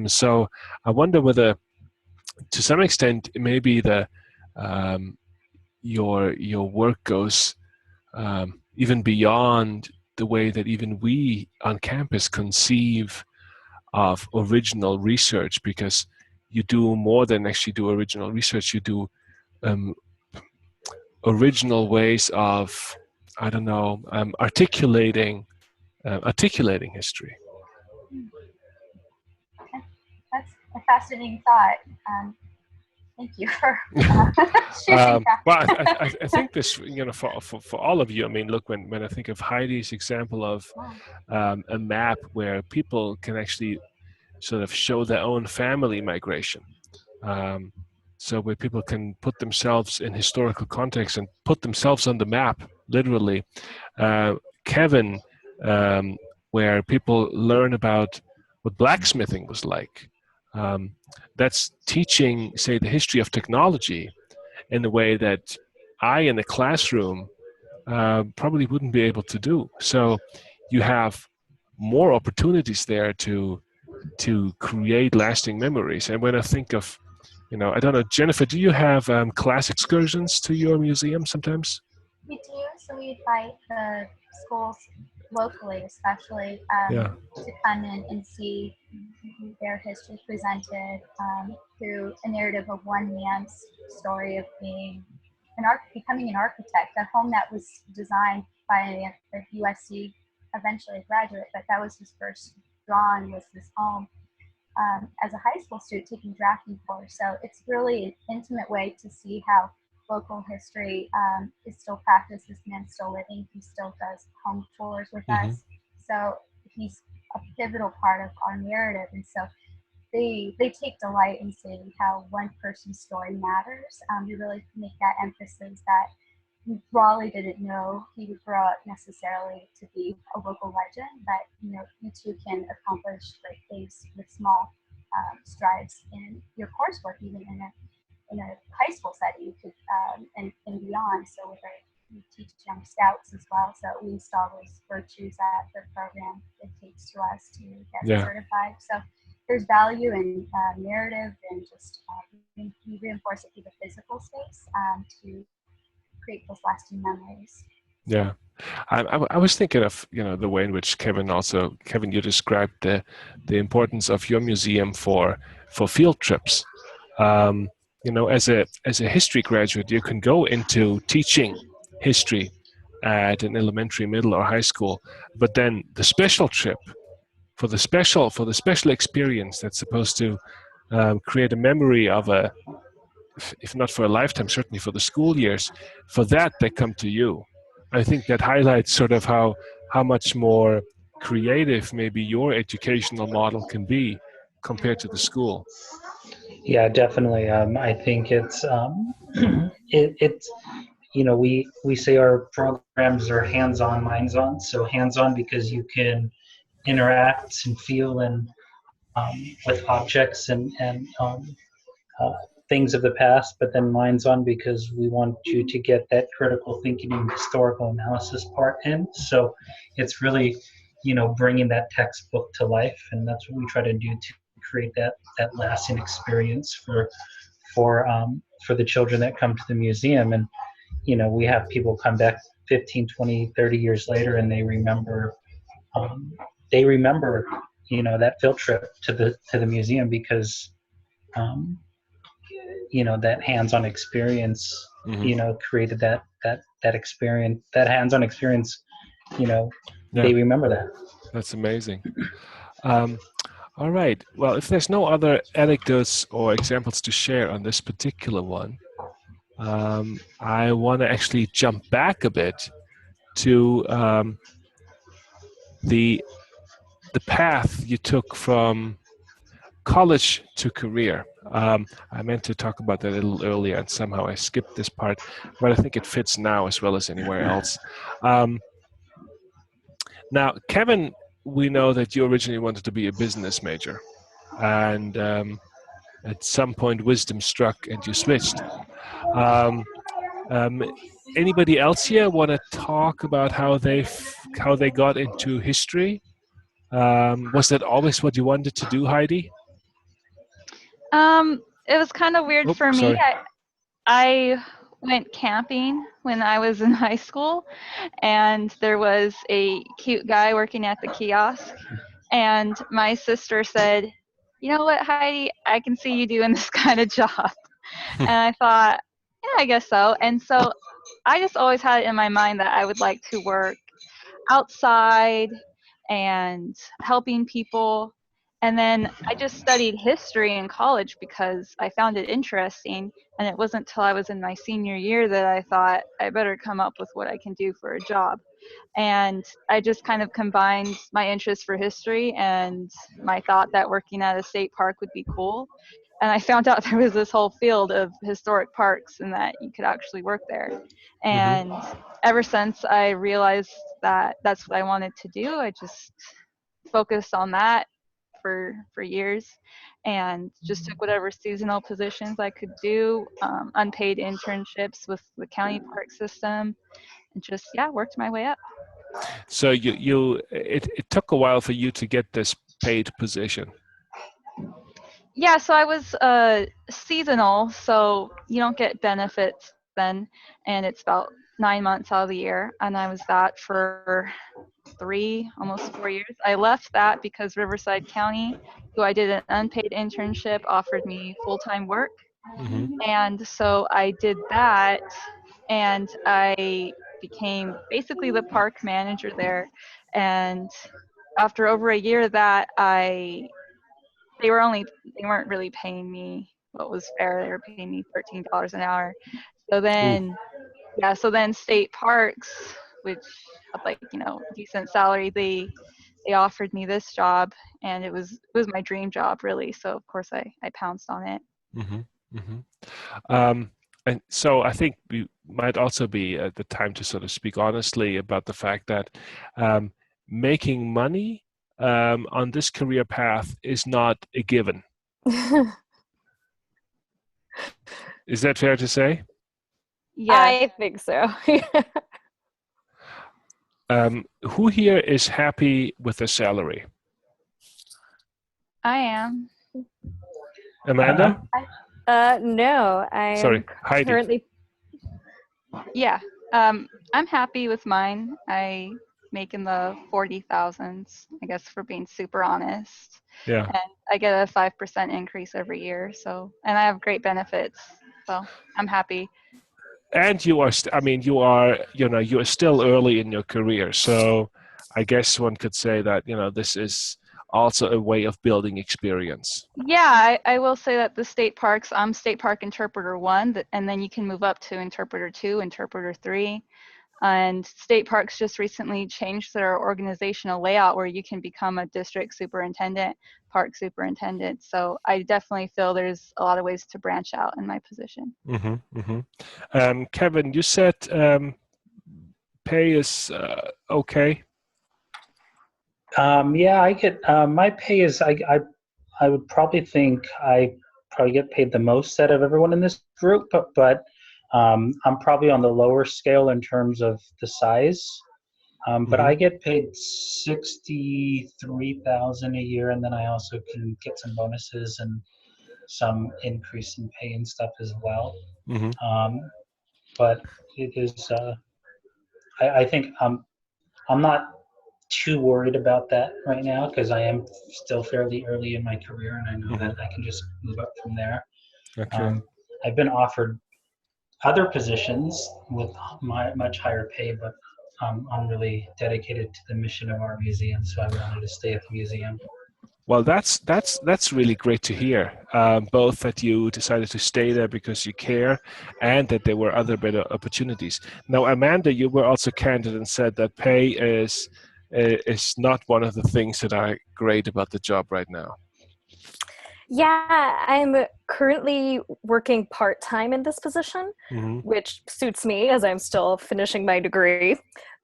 So I wonder whether, to some extent, maybe your work goes even beyond the way that even we on campus conceive of original research, because you do more than actually do original research. You do original ways of, I don't know, articulating history. That's a fascinating thought. Thank you for sharing that. Well, I think this, for all of you, I mean, look, when I think of Heidi's example of a map where people can actually sort of show their own family migration, so where people can put themselves in historical context and put themselves on the map, literally. Kevin, where people learn about what blacksmithing was like. That's teaching, say, the history of technology in a way that I, in a classroom, probably wouldn't be able to do. So you have more opportunities there to create lasting memories. And when I think of, I don't know, Jennifer, do you have class excursions to your museum sometimes? We do, so we invite the schools locally, especially, to come in and see their history presented through a narrative of one man's story of becoming an architect. A home that was designed by a USC, eventually a graduate, but that was his first drawing, was this home. As a high school student taking drafting course. So it's really an intimate way to see how local history is still practiced. This man's still living. He still does home tours with us. So he's a pivotal part of our narrative. And so they take delight in seeing how one person's story matters. We really make that emphasis that Raleigh didn't know he would grow up necessarily to be a local legend, but you too can accomplish great things with small strides in your coursework, even in a high school setting, you could and beyond. So we teach young scouts as well. So we install those virtues that the program dictates to us to get certified. So there's value in narrative and just we reinforce it through the physical space to create those lasting memories. Yeah. I was thinking of, the way in which Kevin, you described the importance of your museum for field trips. As a history graduate, you can go into teaching history at an elementary, middle, or high school, but then the special trip for the special experience that's supposed to create a memory of if not for a lifetime, certainly for the school years, for that they come to you. I think that highlights sort of how much more creative maybe your educational model can be compared to the school. Yeah, definitely. I think it's it's we say our programs are hands-on, minds-on. So hands-on because you can interact and feel and with objects and uh, things of the past, but then minds on because we want you to get that critical thinking and historical analysis part in. So it's really, bringing that textbook to life, and that's what we try to do to create that lasting experience for the children that come to the museum. And we have people come back 15, 20, 30 years later, and they remember um, they remember that field trip to the museum because um, that hands-on experience created that experience, that hands-on experience. Yeah, they remember that. that's amazing. All right, well, if there's no other anecdotes or examples to share on this particular one, I want to actually jump back a bit to the path you took from college to career. I meant to talk about that a little earlier, and somehow I skipped this part, but I think it fits now as well as anywhere else. Now, Kevin, we know that you originally wanted to be a business major, and at some point wisdom struck and you switched. Anybody else here want to talk about how they got into history? Was that always what you wanted to do, Heidi? It was kind of weird for me. I went camping when I was in high school, and there was a cute guy working at the kiosk, and my sister said, "You know what, Heidi, I can see you doing this kind of job." And I thought, yeah, I guess so. And so I just always had it in my mind that I would like to work outside and helping people. And then I just studied history in college because I found it interesting. And it wasn't until I was in my senior year that I thought I better come up with what I can do for a job. And I just kind of combined my interest for history and my thought that working at a state park would be cool. And I found out there was this whole field of historic parks and that you could actually work there. And ever since I realized that that's what I wanted to do, I just focused on that for years and just took whatever seasonal positions I could do, unpaid internships with the county park system, and just worked my way up. So it took a while for you to get this paid position. Yeah, so I was seasonal, so you don't get benefits then, and it's about 9 months out of the year, and I was that for 3, almost 4 years. I left that because Riverside County, who I did an unpaid internship, offered me full-time work, and so I did that, and I became basically the park manager there, and after over a year of that, they weren't really paying me what was fair. They were paying me $13 an hour. So then, so then state parks, which had like, decent salary, they offered me this job, and it was my dream job really. So of course I pounced on it. And so I think we might also be at the time to sort of speak honestly about the fact that making money on this career path is not a given. Is that fair to say? Yeah, I think so. Who here is happy with the salary? I am. Amanda? No, I'm Sorry, Heidi. currently. Yeah, I'm happy with mine. I make in the 40,000s, I guess, for being super honest. Yeah. And I get a 5% increase every year. So, and I have great benefits. So I'm happy. And you are, I mean, you are, you are still early in your career. So I guess one could say that, this is also a way of building experience. Yeah, I will say that the state parks, I'm State Park Interpreter 1, and then you can move up to Interpreter 2, Interpreter 3. And state parks just recently changed their organizational layout where you can become a district superintendent, park superintendent. So I definitely feel there's a lot of ways to branch out in my position. Kevin, you said pay is okay. Yeah, I get my pay is I would probably think I probably get paid the most out of everyone in this group, but I'm probably on the lower scale in terms of the size. But I get paid 63,000 a year, and then I also can get some bonuses and some increase in pay and stuff as well. But it is I think I'm not too worried about that right now because I am still fairly early in my career, and I know that I can just move up from there. Okay. I've been offered other positions with much higher pay, but I'm really dedicated to the mission of our museum, so I wanted to stay at the museum. Well, that's really great to hear. Both that you decided to stay there because you care, and that there were other better opportunities. Now, Amanda, you were also candid and said that pay is not one of the things that are great about the job right now. Yeah, I'm currently working part-time in this position, which suits me as I'm still finishing my degree.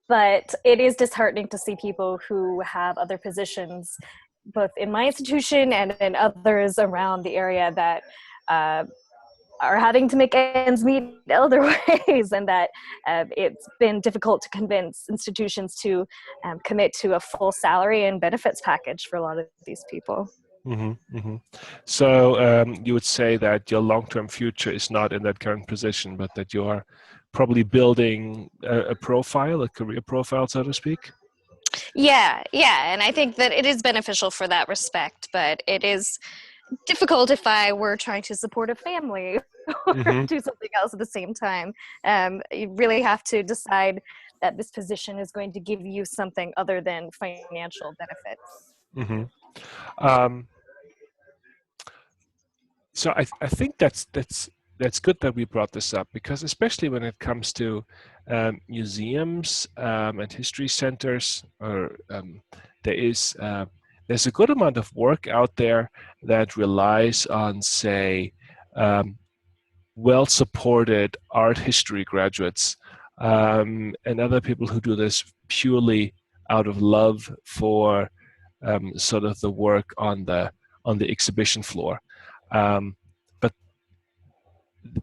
But it is disheartening to see people who have other positions, both in my institution and in others around the area, that are having to make ends meet other ways, and that it's been difficult to convince institutions to commit to a full salary and benefits package for a lot of these people. So you would say that your long-term future is not in that current position, but that you are probably building a profile, a career profile, so to speak? Yeah, and I think that it is beneficial for that respect, but it is difficult if I were trying to support a family or do something else at the same time. You really have to decide that this position is going to give you something other than financial benefits. So I think that's good that we brought this up, because especially when it comes to museums and history centers, or there's a good amount of work out there that relies on, say, well-supported art history graduates and other people who do this purely out of love for sort of the work on the exhibition floor. But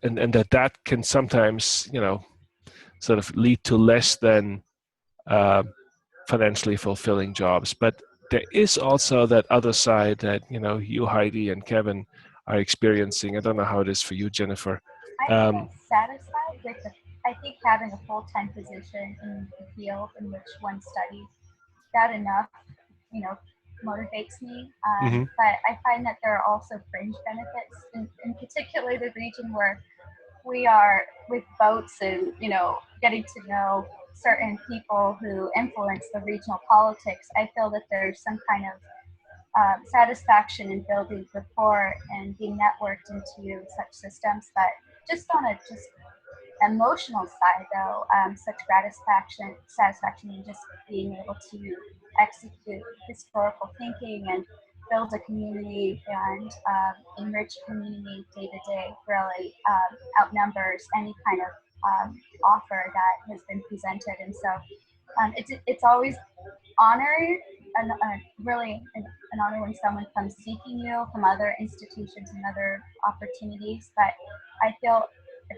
that can sometimes, sort of lead to less than financially fulfilling jobs. But there is also that other side that, you, Heidi, and Kevin are experiencing. I don't know how it is for you, Jennifer. I feel satisfied with I think having a full-time position in the field in which one studies, that enough, motivates me. But I find that there are also fringe benefits, in particular the region where we are with boats and, getting to know certain people who influence the regional politics. I feel that there's some kind of satisfaction in building rapport and being networked into such systems. But just on a emotional side, though, such satisfaction in just being able to execute historical thinking and build a community and enrich community day to day really outnumbers any kind of offer that has been presented. And so it's always honored and really an honor when someone comes seeking you from other institutions and other opportunities. But I feel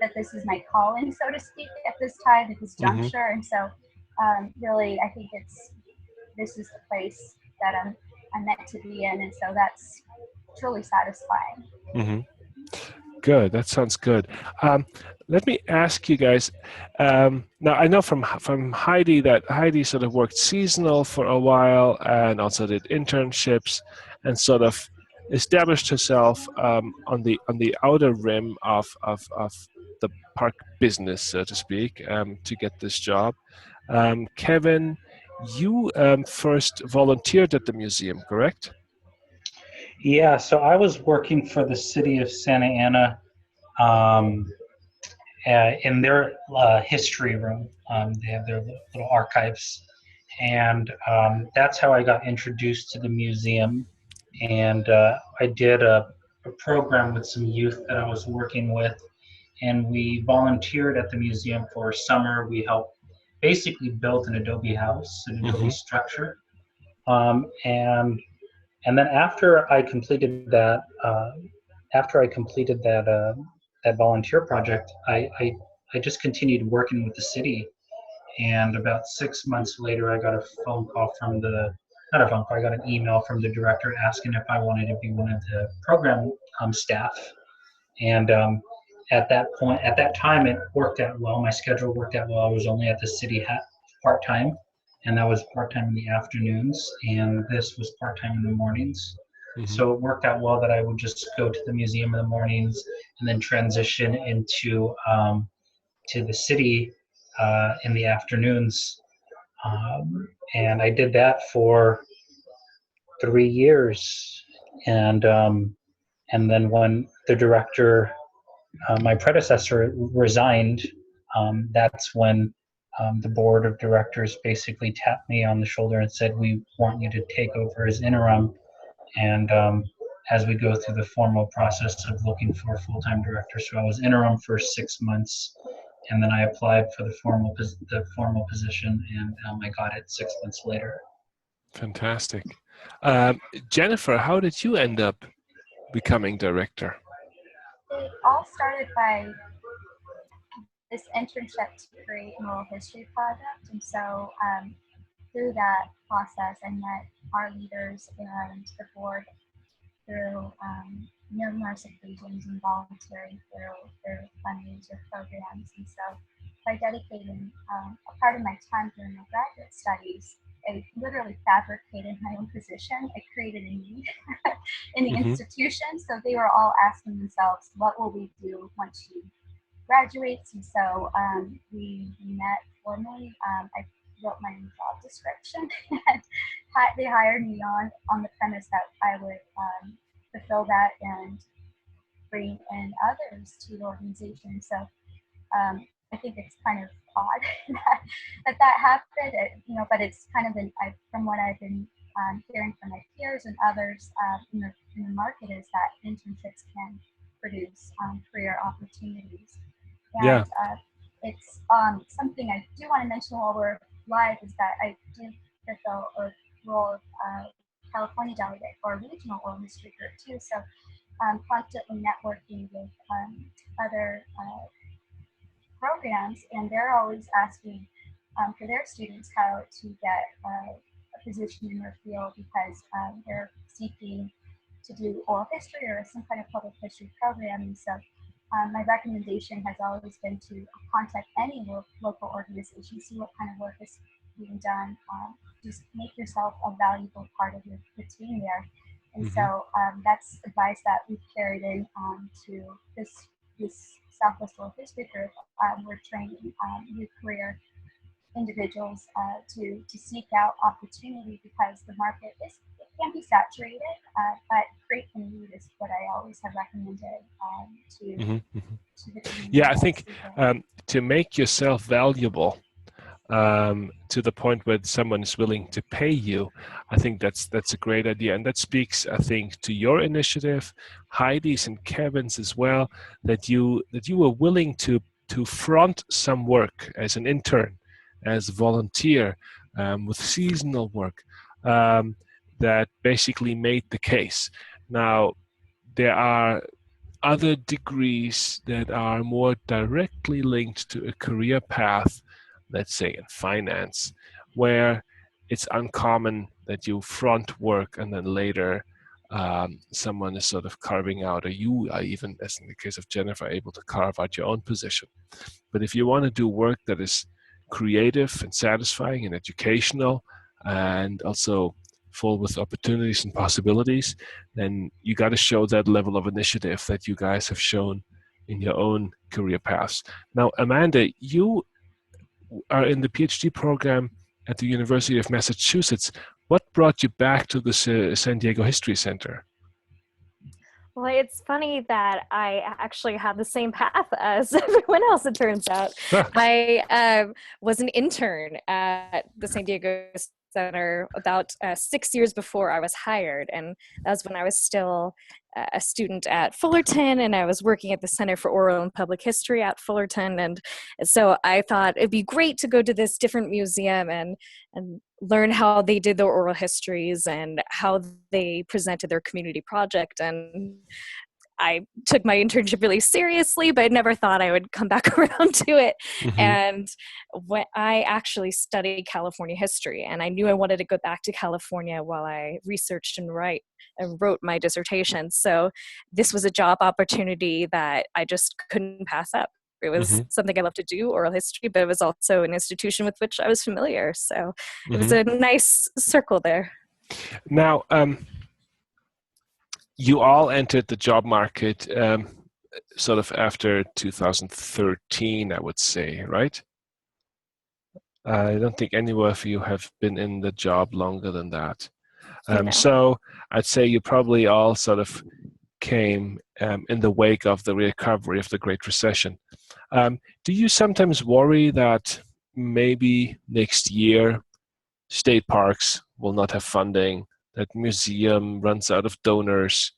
that this is my calling, so to speak, at this time, at this juncture. And so really, I think this is the place that I'm meant to be in. And so that's truly satisfying. Good. That sounds good. let me ask you guys. Now I know from Heidi that Heidi sort of worked seasonal for a while and also did internships and sort of established herself on the outer rim of the park business, so to speak, to get this job. Kevin, you first volunteered at the museum, correct? Yeah, so I was working for the city of Santa Ana um, in their history room. They have their little archives. And that's how I got introduced to the museum. And I did a program with some youth that I was working with. And we volunteered at the museum for a summer. We helped basically build an adobe house, an adobe structure. Um, and and then after I completed that volunteer project, I just continued working with the city. And about 6 months later, I got a phone call from not a phone call, I got an email from the director asking if I wanted to be one of the program staff. And at that time, it worked out well. My schedule worked out well. I was only at the city part time, and that was part time in the afternoons, and this was part time in the mornings. So it worked out well that I would just go to the museum in the mornings and then transition into to the city in the afternoons. And I did that for 3 years, and then when the director, my predecessor, resigned, that's when the board of directors basically tapped me on the shoulder and said, "We want you to take over as interim." And as we go through the formal process of looking for a full-time director, so I was interim for 6 months, and then I applied for the formal position, and I got it 6 months later. Fantastic. Jennifer, how did you end up becoming director? It all started by this internship to create an oral history project, and so through that process, I met our leaders and the board through numerous occasions and volunteering through their fundraiser programs. And so by dedicating a part of my time during my graduate studies, I literally fabricated my own position. I created a need in the institution. So they were all asking themselves, what will we do once she graduates? And so we met formally. I wrote my own job description, and they hired me on the premise that I would fulfill that and bring in others to the organization. So I think it's kind of odd that happened, but it's kind of from what I've been hearing from my peers and others in the market, is that internships can produce career opportunities. And it's something I do want to mention while we're live, is that I do fulfill a role of California delegate for a regional oral history group too. So I'm constantly networking with other programs, and they're always asking for their students how to get a position in their field, because they're seeking to do oral history or some kind of public history program. And so my recommendation has always been to contact any local organization, see what kind of work is being done. Just make yourself a valuable part of the team there. And so that's advice that we've carried in to this Southwest Oral History Group. We're training new career individuals to seek out opportunity, because the market can be saturated, but create a need is what I always have recommended to the community. Yeah, I think to make yourself valuable to the point where someone is willing to pay you, I think that's a great idea, and that speaks, I think, to your initiative, Heidi's and Kevin's as well, that you were willing to front some work as an intern, as a volunteer, with seasonal work, that basically made the case. Now, there are other degrees that are more directly linked to a career path, let's say in finance, where it's uncommon that you front work and then later someone is sort of carving out, or you are even, as in the case of Jennifer, able to carve out your own position. But if you want to do work that is creative and satisfying and educational and also full with opportunities and possibilities, then you got to show that level of initiative that you guys have shown in your own career paths. Now, Amanda, you are in the PhD program at the University of Massachusetts. What brought you back to the San Diego History Center? Well, it's funny that I actually have the same path as everyone else, it turns out. I was an intern at the San Diego Center about 6 years before I was hired. And that was when I was still a student at Fullerton, and I was working at the Center for Oral and Public History at Fullerton. And so I thought it'd be great to go to this different museum and learn how they did their oral histories and how they presented their community project. And I took my internship really seriously, but I never thought I would come back around to it. Mm-hmm. And when I actually studied California history, and I knew I wanted to go back to California while I researched and wrote my dissertation. So this was a job opportunity that I just couldn't pass up. It was Mm-hmm. something I love to do, oral history, but it was also an institution with which I was familiar. So Mm-hmm. it was a nice circle there. Now, you all entered the job market sort of after 2013, I would say, right? I don't think any of you have been in the job longer than that. No. So I'd say you probably all sort of came in the wake of the recovery of the Great Recession. Do you sometimes worry that maybe next year state parks will not have funding, that museum runs out of donors,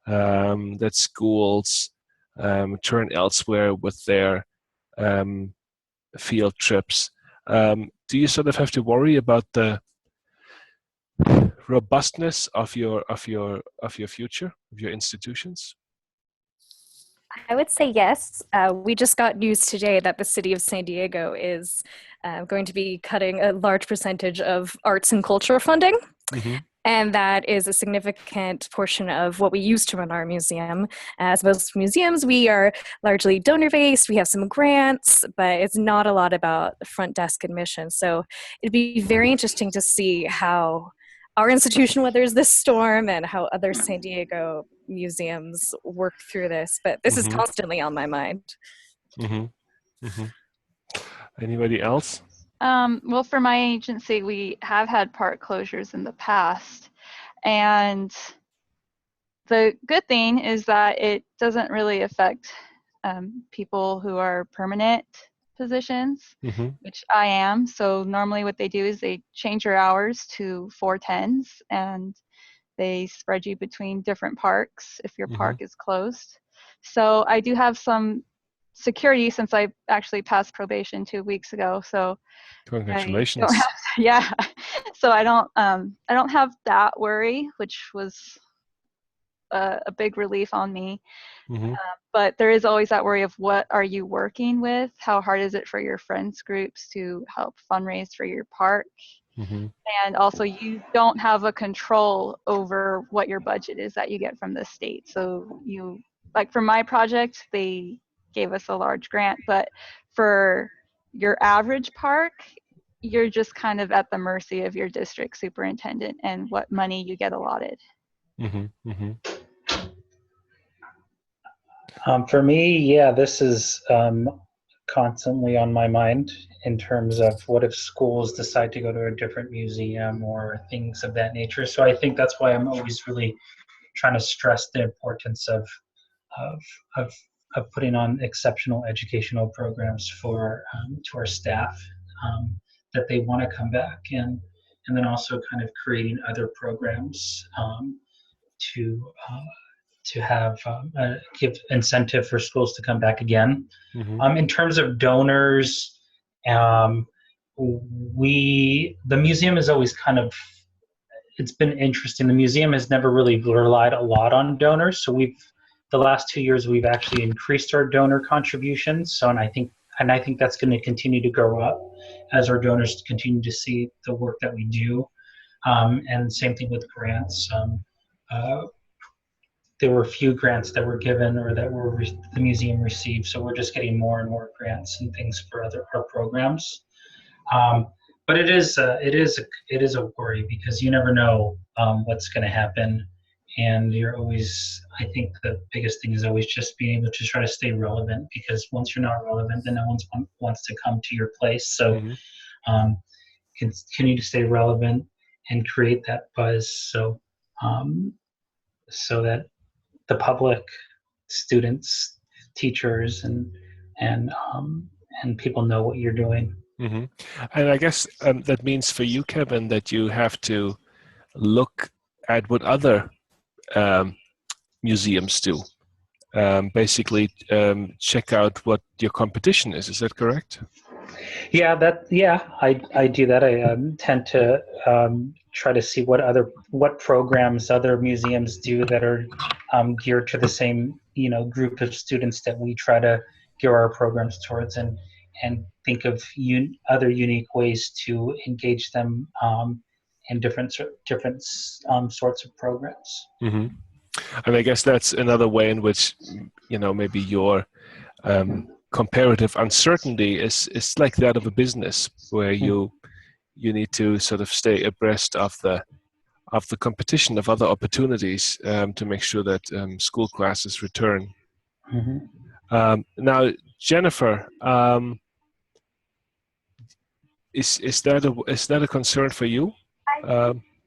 that schools turn elsewhere with their field trips? Do you sort of have to worry about the robustness of your future, of your institutions? I would say yes. We just got news today that the city of San Diego is going to be cutting a large percentage of arts and culture funding. Mm-hmm. And that is a significant portion of what we use to run our museum. As most museums, we are largely donor-based. We have some grants, but it's not a lot about front desk admission. So it'd be very interesting to see how our institution weathers this storm and how other San Diego museums work through this. But this is Mm-hmm. constantly on my mind. Mm-hmm. Mm-hmm. Anybody else? Well, for my agency, we have had park closures in the past. And the good thing is that it doesn't really affect people who are permanent positions, Mm-hmm. which I am. So normally what they do is they change your hours to 410s, and they spread you between different parks if your Mm-hmm. park is closed. So I do have some security since I actually passed probation 2 weeks ago. So Congratulations. yeah. So I don't have that worry, which was a big relief on me. Mm-hmm. But there is always that worry of what are you working with? How hard is it for your friends groups to help fundraise for your park? Mm-hmm. And also you don't have a control over what your budget is that you get from the state. So you, like for my project, they gave us a large grant, but for your average park, you're just kind of at the mercy of your district superintendent and what money you get allotted. Mm-hmm. Mm-hmm. For me, yeah, this is constantly on my mind in terms of what if schools decide to go to a different museum or things of that nature. So I think that's why I'm always really trying to stress the importance of putting on exceptional educational programs for to our staff, that they want to come back, and then also kind of creating other programs to have give incentive for schools to come back again. Mm-hmm. In terms of donors, the museum is always kind of, it's been interesting. The museum has never really relied a lot on donors, so the last 2 years we've actually increased our donor contributions. So and I think that's going to continue to grow up as our donors continue to see the work that we do. And same thing with grants. there were a few grants that were given or that were the museum received. So we're just getting more and more grants and things for our programs. But it is a worry because you never know what's going to happen, and you're always. I think the biggest thing is always just being able to try to stay relevant, because once you're not relevant, then no one wants to come to your place. So continue to stay relevant and create that buzz. So so that the public, students, teachers, and people know what you're doing. And I guess that means for you, Kevin, that you have to look at what other museums do. Basically, check out what your competition is. Is that correct? Yeah, I do that. I tend to try to see what programs other museums do that are geared to the same group of students that we try to gear our programs towards, and think of other unique ways to engage them in different sorts of programs. And I guess that's another way in which maybe your comparative uncertainty is like that of a business, where you need to sort of stay abreast of the competition, of other opportunities, to make sure that school classes return. Now, Jennifer, is that a concern for you?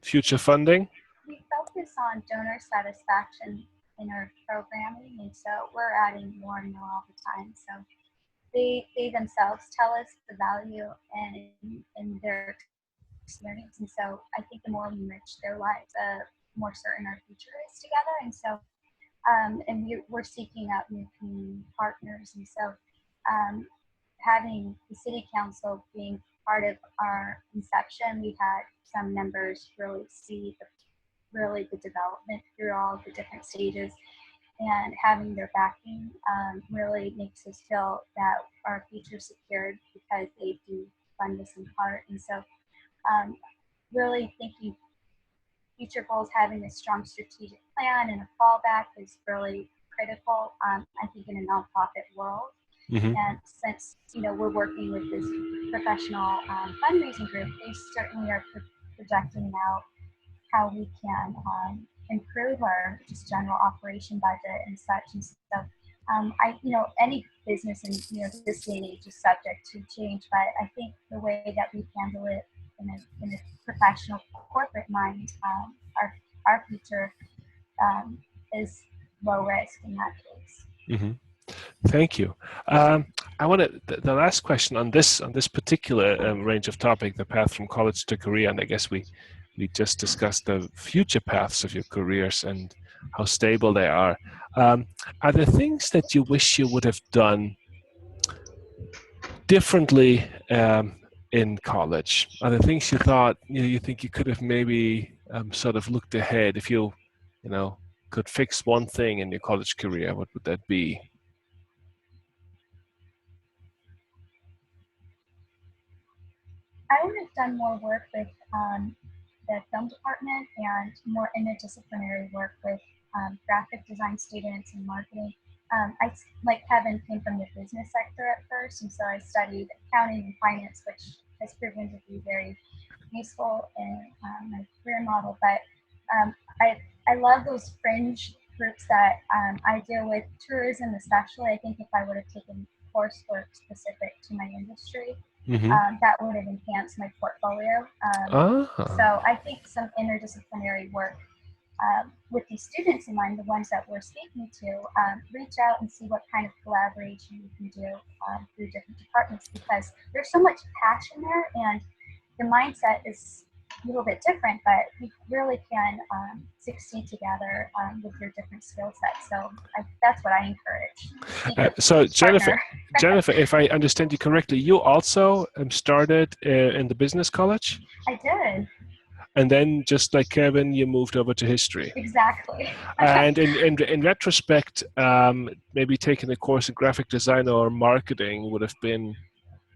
Future funding? We focus on donor satisfaction in our programming, and so we're adding more and more all the time. So they themselves tell us the value in their experience, and so I think the more we enrich their lives, the more certain our future is together. And so and we're seeking out new community partners, and so having the city council being part of our inception, we had some members really see the development through all the different stages, and having their backing really makes us feel that our future is secured, because they do fund us in part. And so really thinking future goals, having a strong strategic plan and a fallback is really critical, I think, in a nonprofit world. And since we're working with this professional fundraising group, they certainly are projecting out how we can improve our just general operation budget and such. And so any business in this day and age is subject to change, but I think the way that we handle it in a professional corporate mind, our future is low risk in that case. Thank you. I want the last question on this particular range of topic, the path from college to career, and I guess we just discussed the future paths of your careers and how stable they are. Are there things that you wish you would have done differently in college? Are there things you thought you think you could have maybe sort of looked ahead? If you could fix one thing in your college career, what would that be? I would have done more work with the film department and more interdisciplinary work with graphic design students and marketing. I, like Kevin, came from the business sector at first, and so I studied accounting and finance, which has proven to be very useful in my career model. But I love those fringe groups that I deal with, tourism especially. I think if I would have taken coursework specific to my industry, that would have enhanced my portfolio. So I think some interdisciplinary work with these students in mind, the ones that we're speaking to, reach out and see what kind of collaboration we can do through different departments, because there's so much passion there, and the mindset is a little bit different, but we really can succeed together with your different skill sets. So that's what I encourage. So Jennifer, if I understand you correctly, you also started in the business college? I did. And then, just like Kevin, you moved over to history. Exactly. And in retrospect, maybe taking a course in graphic design or marketing would have been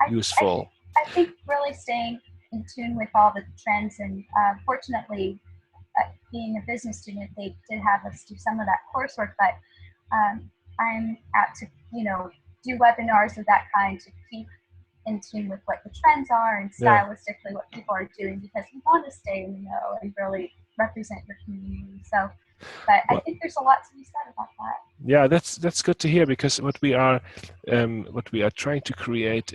useful. I think really staying in tune with all the trends, and fortunately, being a business student, they did have us do some of that coursework, but I'm apt to, do webinars of that kind to keep in tune with what the trends are and stylistically what people are doing, because you want to stay in the know and really represent your community. So, but I think there's a lot to be said about that. Yeah, that's good to hear, because what we are trying to create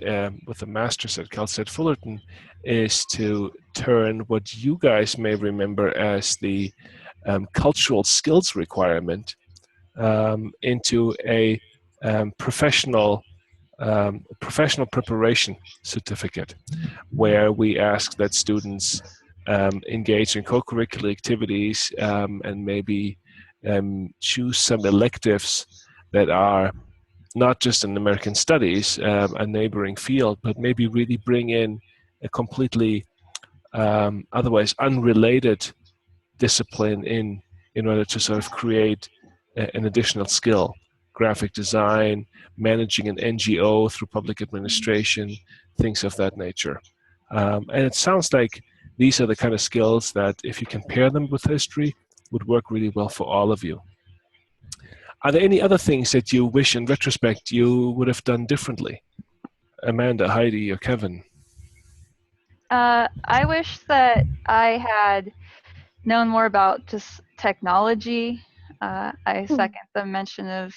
with the masters at Cal State Fullerton is to turn what you guys may remember as the cultural skills requirement into a professional preparation certificate, where we ask that students engage in co-curricular activities and maybe choose some electives that are not just in American Studies, a neighboring field, but maybe really bring in a completely otherwise unrelated discipline in order to sort of create an additional skill: graphic design, managing an NGO through public administration, things of that nature. And it sounds like these are the kind of skills that, if you can pair them with history, would work really well for all of you. Are there any other things that you wish in retrospect you would have done differently? Amanda, Heidi, or Kevin? I wish that I had known more about just technology. I second the mention of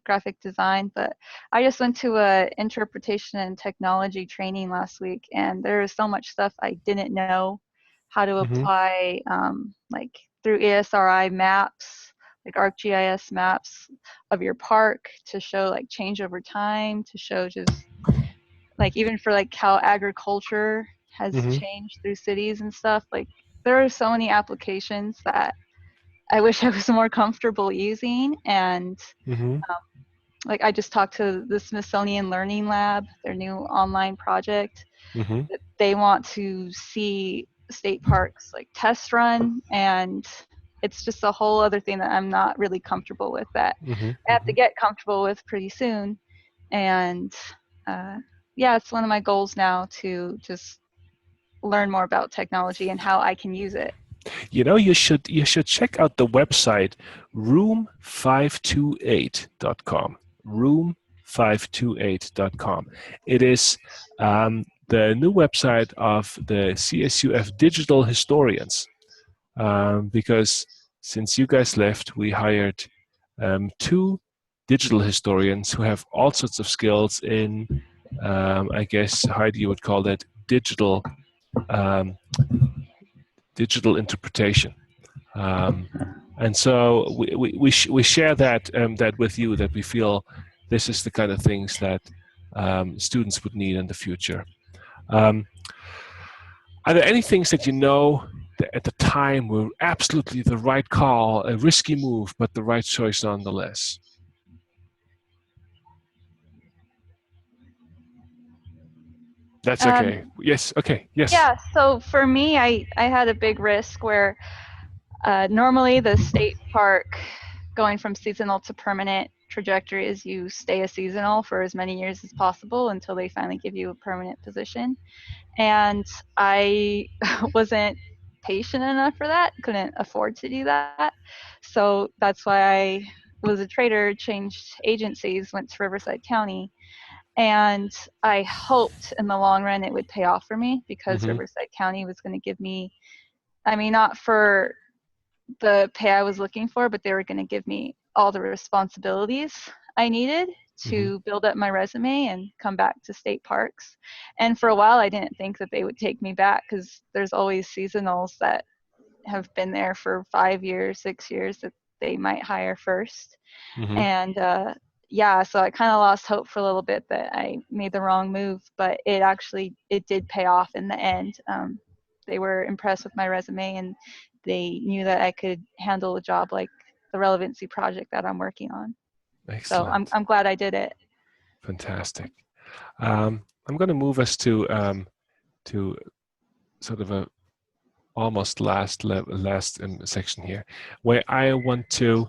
graphic design, but I just went to a interpretation and technology training last week, and there was so much stuff I didn't know how to apply, like through ESRI maps, like ArcGIS maps of your park, to show like change over time, to show just like even for like how agriculture has changed through cities and stuff. Like there are so many applications that I wish I was more comfortable using. And like I just talked to the Smithsonian Learning Lab, their new online project. That they want to see state parks like test run, and it's just a whole other thing that I'm not really comfortable with, that I have to get comfortable with pretty soon. And yeah, it's one of my goals now to just learn more about technology and how I can use it. You know, you should check out the website room528.com. room528.com. It is the new website of the CSUF digital historians, because since you guys left, we hired 2 digital historians who have all sorts of skills in, I guess, Heidi, you would call that digital interpretation. And so we share that that with you, that we feel this is the kind of things that students would need in the future. Are there any things that you know that at the time were absolutely the right call, a risky move, but the right choice nonetheless? That's okay. Yes. Okay. Yes. Yeah. So for me, I had a big risk where normally the state park going from seasonal to permanent trajectory is you stay a seasonal for as many years as possible until they finally give you a permanent position. And I wasn't patient enough for that, couldn't afford to do that. So that's why I was a trader, changed agencies, went to Riverside County. And I hoped in the long run it would pay off for me, because Riverside County was going to give me, I mean, not for the pay I was looking for, but they were going to give me all the responsibilities I needed to build up my resume and come back to state parks. And for a while, I didn't think that they would take me back, because there's always seasonals that have been there for 5 years, 6 years that they might hire first. And yeah, so I kind of lost hope for a little bit that I made the wrong move, but it did pay off in the end. They were impressed with my resume, and they knew that I could handle a job like the relevancy project that I'm working on. Excellent. So I'm glad I did it. Fantastic. I'm going to move us to sort of a almost last section here, where I want to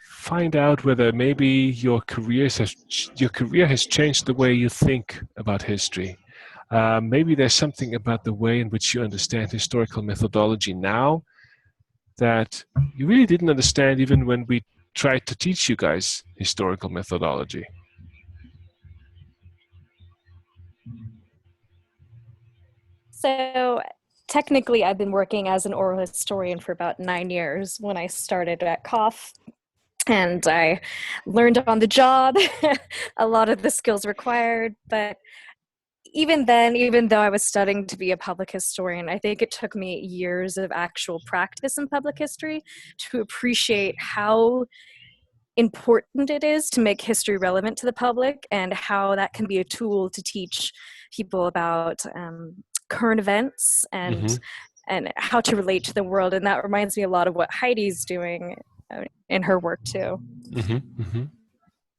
find out whether maybe your career has changed the way you think about history. maybe there's something about the way in which you understand historical methodology now that you really didn't understand even when we tried to teach you guys historical methodology. So technically, I've been working as an oral historian for about 9 years when I started at COF. And I learned on the job a lot of the skills required. But even then, even though I was studying to be a public historian, I think it took me years of actual practice in public history to appreciate how important it is to make history relevant to the public and how that can be a tool to teach people about current events and how to relate to the world. And that reminds me a lot of what Heidi's doing in her work too.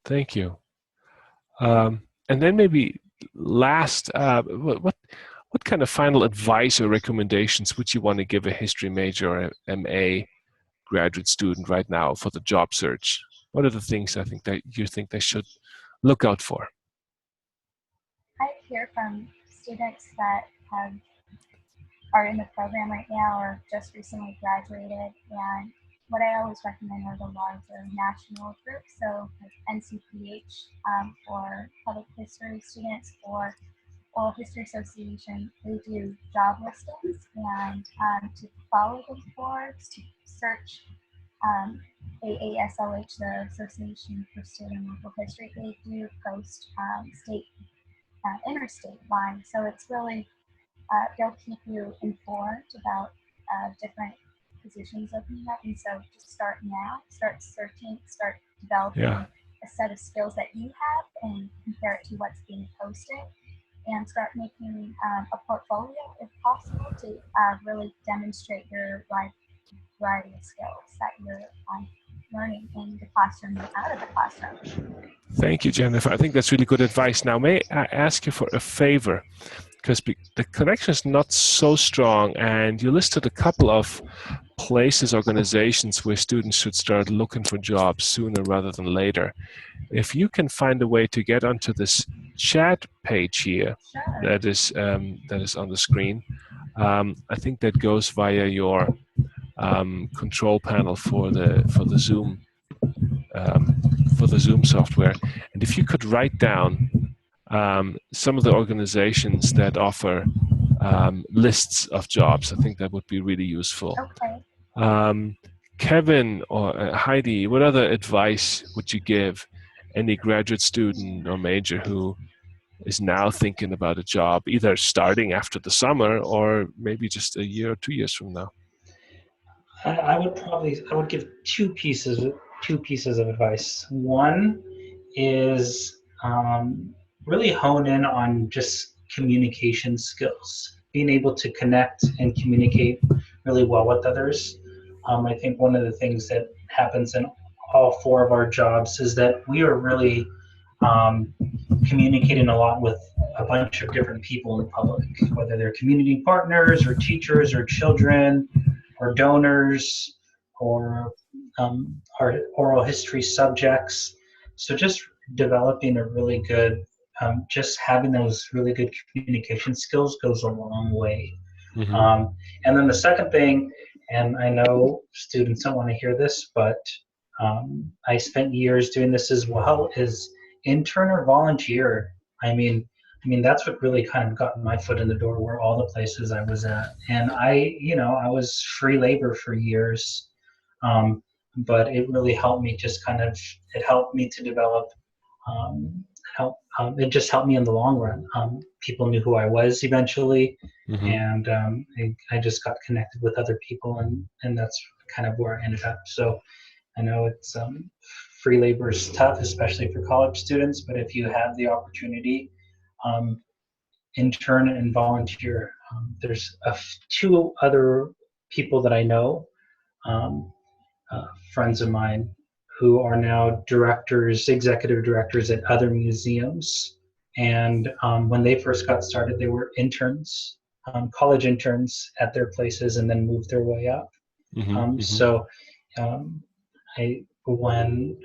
Thank you. And then maybe last, what kind of final advice or recommendations would you want to give a history major or MA graduate student right now for the job search? What are the things I think that you think they should look out for? I hear from students that are in the program right now or just recently graduated, and what I always recommend are the larger national groups, so like NCPH for public history students, or Oral History Association. They do job listings, and to follow those boards, to search AASLH, the Association for State and Local History. They do post state, interstate lines, so it's really they'll keep you informed about different positions opening up. And so just start now, start searching, start developing a set of skills that you have and compare it to what's being posted, and start making a portfolio if possible to really demonstrate your wide variety of skills that you're learning in the classroom and out of the classroom. Thank you, Jennifer. I think that's really good advice. Now, may I ask you for a favor? Because the connection is not so strong, and you listed a couple of places, organizations where students should start looking for jobs sooner rather than later. If you can find a way to get onto this chat page here, that is on the screen, I think that goes via your control panel for the Zoom software. And if you could write down some of the organizations that offer lists of jobs, I think that would be really useful. Okay. Kevin or Heidi, what other advice would you give any graduate student or major who is now thinking about a job, either starting after the summer or maybe just a year or 2 years from now? I would give two pieces of advice. One is really hone in on just communication skills, being able to connect and communicate really well with others. I think one of the things that happens in all four of our jobs is that we are really communicating a lot with a bunch of different people in the public, whether they're community partners or teachers or children or donors or our oral history subjects. So just developing a really good, just having those really good communication skills goes a long way. And then the second thing, and I know students don't want to hear this, but I spent years doing this as well, is intern or volunteer. I mean, that's what really kind of got my foot in the door, were all the places I was at. And I was free labor for years, but it really helped me it helped me to develop, it just helped me in the long run. People knew who I was eventually, and I just got connected with other people, and that's kind of where I ended up. So I know it's free labor is tough, especially for college students, but if you have the opportunity, intern and volunteer. There's two other people that I know, friends of mine, who are now executive directors at other museums. And when they first got started, they were interns, college interns at their places, and then moved their way up. So when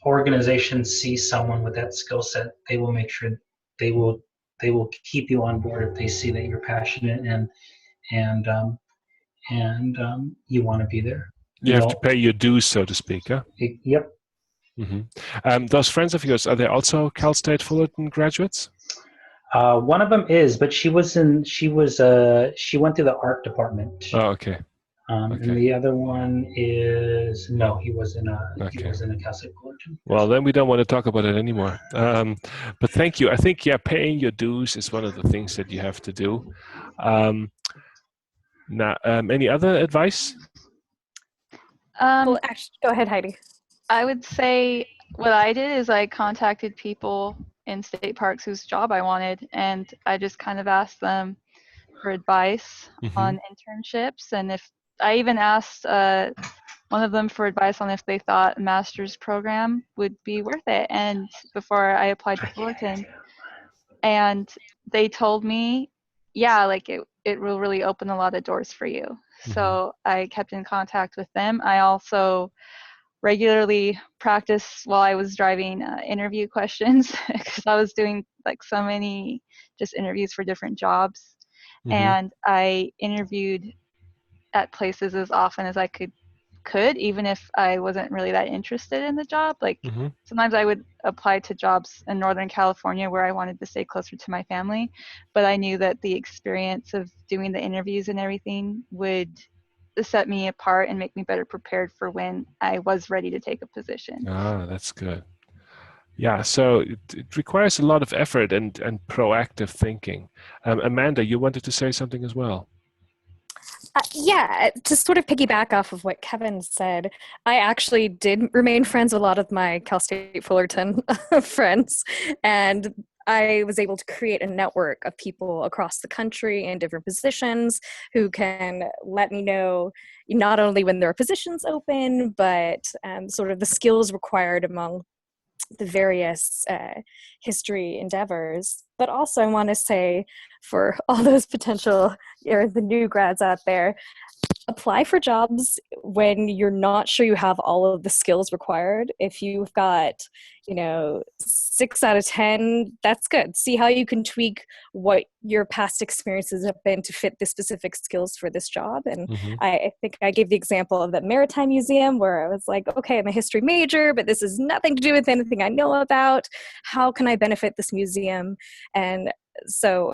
organizations see someone with that skill set, they will make sure they will they will keep you on board if they see that you're passionate and you want to be there. You have to pay your dues, so to speak. Huh? Yep. Those friends of yours, are they also Cal State Fullerton graduates? One of them is, but she went through the art department. Oh, okay. And the other one is he was in a Cal State Fullerton. Well, then we don't want to talk about it anymore. But thank you. I think paying your dues is one of the things that you have to do. Now, any other advice? Well, actually, go ahead, Heidi. I would say what I did is I contacted people in state parks whose job I wanted, and I just kind of asked them for advice on internships. And if I even asked one of them for advice on if they thought a master's program would be worth it, and before I applied to Fullerton, and they told me, yeah, like it will really open a lot of doors for you. So I kept in contact with them. I also regularly practiced while I was driving interview questions because I was doing like so many just interviews for different jobs. And I interviewed at places as often as I could, even if I wasn't really that interested in the job. Like sometimes I would apply to jobs in Northern California where I wanted to stay closer to my family, but I knew that the experience of doing the interviews and everything would set me apart and make me better prepared for when I was ready to take a position. Ah, that's good. Yeah, so it requires a lot of effort and proactive thinking. Amanda, you wanted to say something as well. Yeah, to sort of piggyback off of what Kevin said, I actually did remain friends with a lot of my Cal State Fullerton friends, and I was able to create a network of people across the country in different positions who can let me know not only when there are positions open, but sort of the skills required among the various history endeavors. But also I want to say for all those potential or the new grads out there, apply for jobs when you're not sure you have all of the skills required. If you've got, 6 out of 10, that's good. See how you can tweak what your past experiences have been to fit the specific skills for this job. And I think I gave the example of the Maritime Museum where I was like, okay, I'm a history major, but this has nothing to do with anything I know about. How can I benefit this museum? And so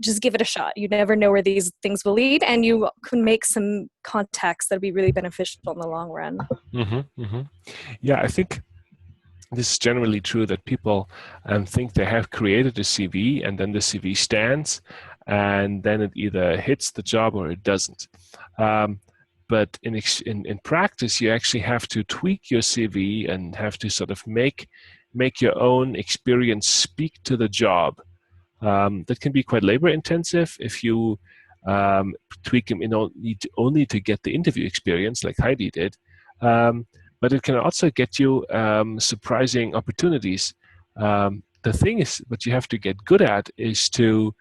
just give it a shot. You never know where these things will lead, and you can make some contacts that'll be really beneficial in the long run. Yeah, I think this is generally true that people think they have created a CV and then the CV stands and then it either hits the job or it doesn't. But in practice, you actually have to tweak your CV and have to sort of make your own experience speak to the job. That can be quite labor intensive if you tweak them only to get the interview experience like Heidi did. But it can also get you surprising opportunities. The thing is, what you have to get good at is to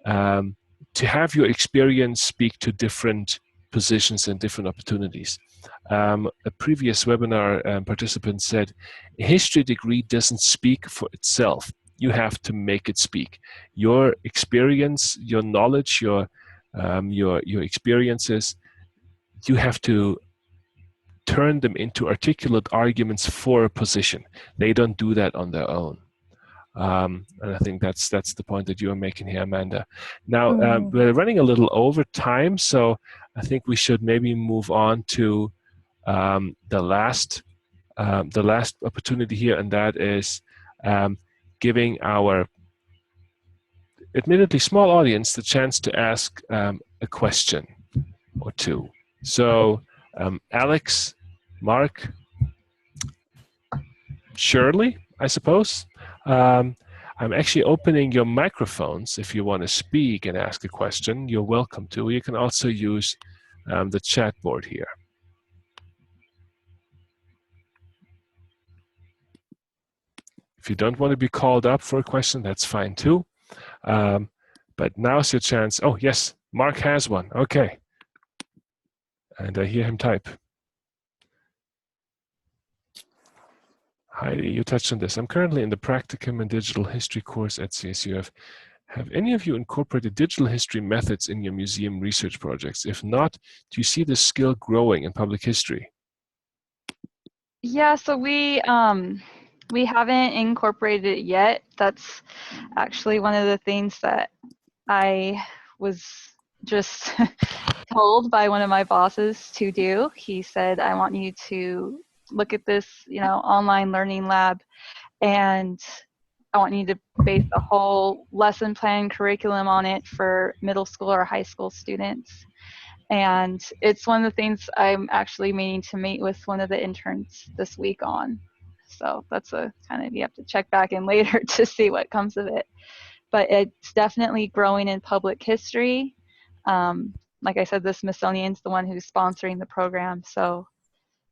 have your experience speak to different positions and different opportunities. A previous webinar participant said, a history degree doesn't speak for itself. You have to make it speak. Your experience, your knowledge, your experiences, you have to turn them into articulate arguments for a position. They don't do that on their own. And I think that's the point that you are making here, Amanda. Now, we're running a little over time, so I think we should maybe move on to the last opportunity here, and that is giving our admittedly small audience the chance to ask a question or two. So, Alex, Mark, Shirley, I suppose. I'm actually opening your microphones. If you want to speak and ask a question, you're welcome to. You can also use the chat board here. If you don't want to be called up for a question, that's fine too. But now's your chance. Oh, yes, Mark has one. Okay. And I hear him type. Heidi, you touched on this. I'm currently in the Practicum in Digital History course at CSUF. Have any of you incorporated digital history methods in your museum research projects? If not, do you see this skill growing in public history? Yeah, so we haven't incorporated it yet. That's actually one of the things that I was just told by one of my bosses to do. He said, I want you to look at this, online learning lab, and I want you to base the whole lesson plan curriculum on it for middle school or high school students. And it's one of the things I'm actually meaning to meet with one of the interns this week on. So that's a kind of, you have to check back in later to see what comes of it. But it's definitely growing in public history. Like I said, the Smithsonian's the one who's sponsoring the program. So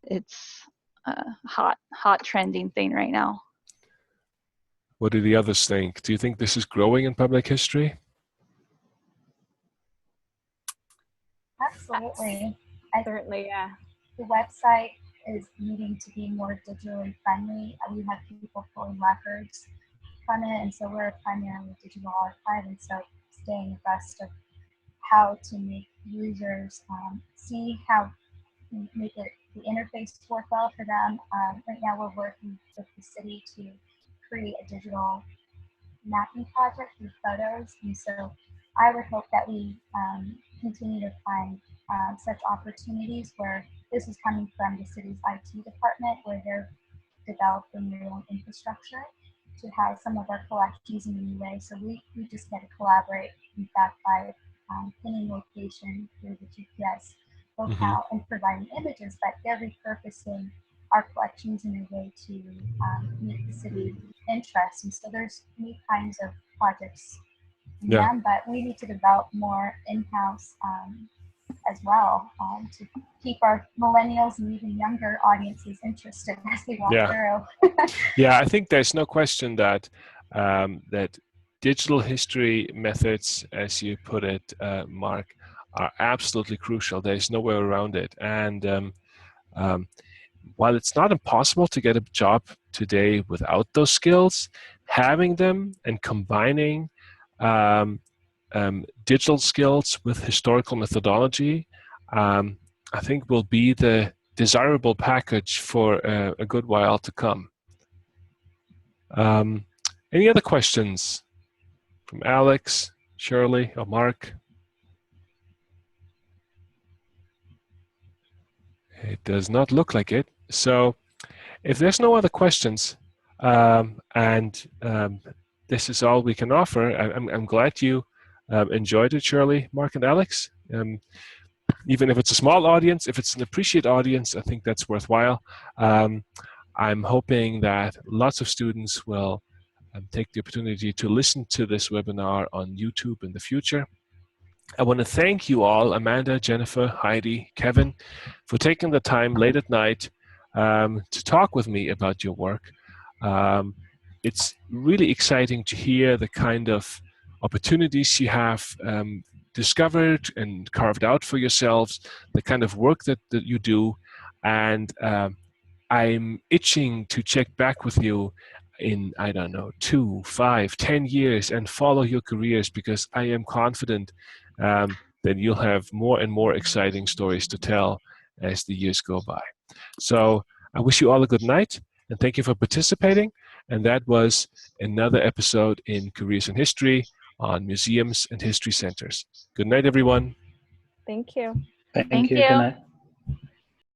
it's a hot trending thing right now. What do the others think? Do you think this is growing in public history? Absolutely. Certainly, yeah. The website is needing to be more digitally friendly. We have people pulling records from it, and so we're a primarily digital archive, and so staying abreast of how to make users see how to make it, the interface work well for them. Right now we're working with the city to create a digital mapping project through photos, and so I would hope that we continue to find such opportunities where this is coming from the city's IT department, where they're developing their own infrastructure to have some of our collections in a new way. So we just get to collaborate, in fact, by pinning location through the GPS locale and providing images, but they're repurposing our collections in a way to meet the city interest. And so there's new kinds of projects in them, but we need to develop more in-house as well to keep our millennials and even younger audiences interested as they walk through. Yeah, I think there's no question that that digital history methods, as you put it, Mark, are absolutely crucial. There's no way around it. And while it's not impossible to get a job today without those skills, having them and combining digital skills with historical methodology, I think will be the desirable package for a good while to come. Any other questions from Alex, Shirley, or Mark? It does not look like it. So if there's no other questions, this is all we can offer, I'm glad you enjoyed it, Shirley, Mark, and Alex. Even if it's a small audience, if it's an appreciated audience, I think that's worthwhile. I'm hoping that lots of students will take the opportunity to listen to this webinar on YouTube in the future. I want to thank you all, Amanda, Jennifer, Heidi, Kevin, for taking the time late at night to talk with me about your work. It's really exciting to hear the kind of opportunities you have discovered and carved out for yourselves, the kind of work that you do, and I'm itching to check back with you in, I don't know, 2, 5, 10 years and follow your careers, because I am confident that you'll have more and more exciting stories to tell as the years go by. So I wish you all a good night, and thank you for participating. And that was another episode in Careers in History on Museums and History Centers. Good night, everyone. Thank you. Thank you. Good night.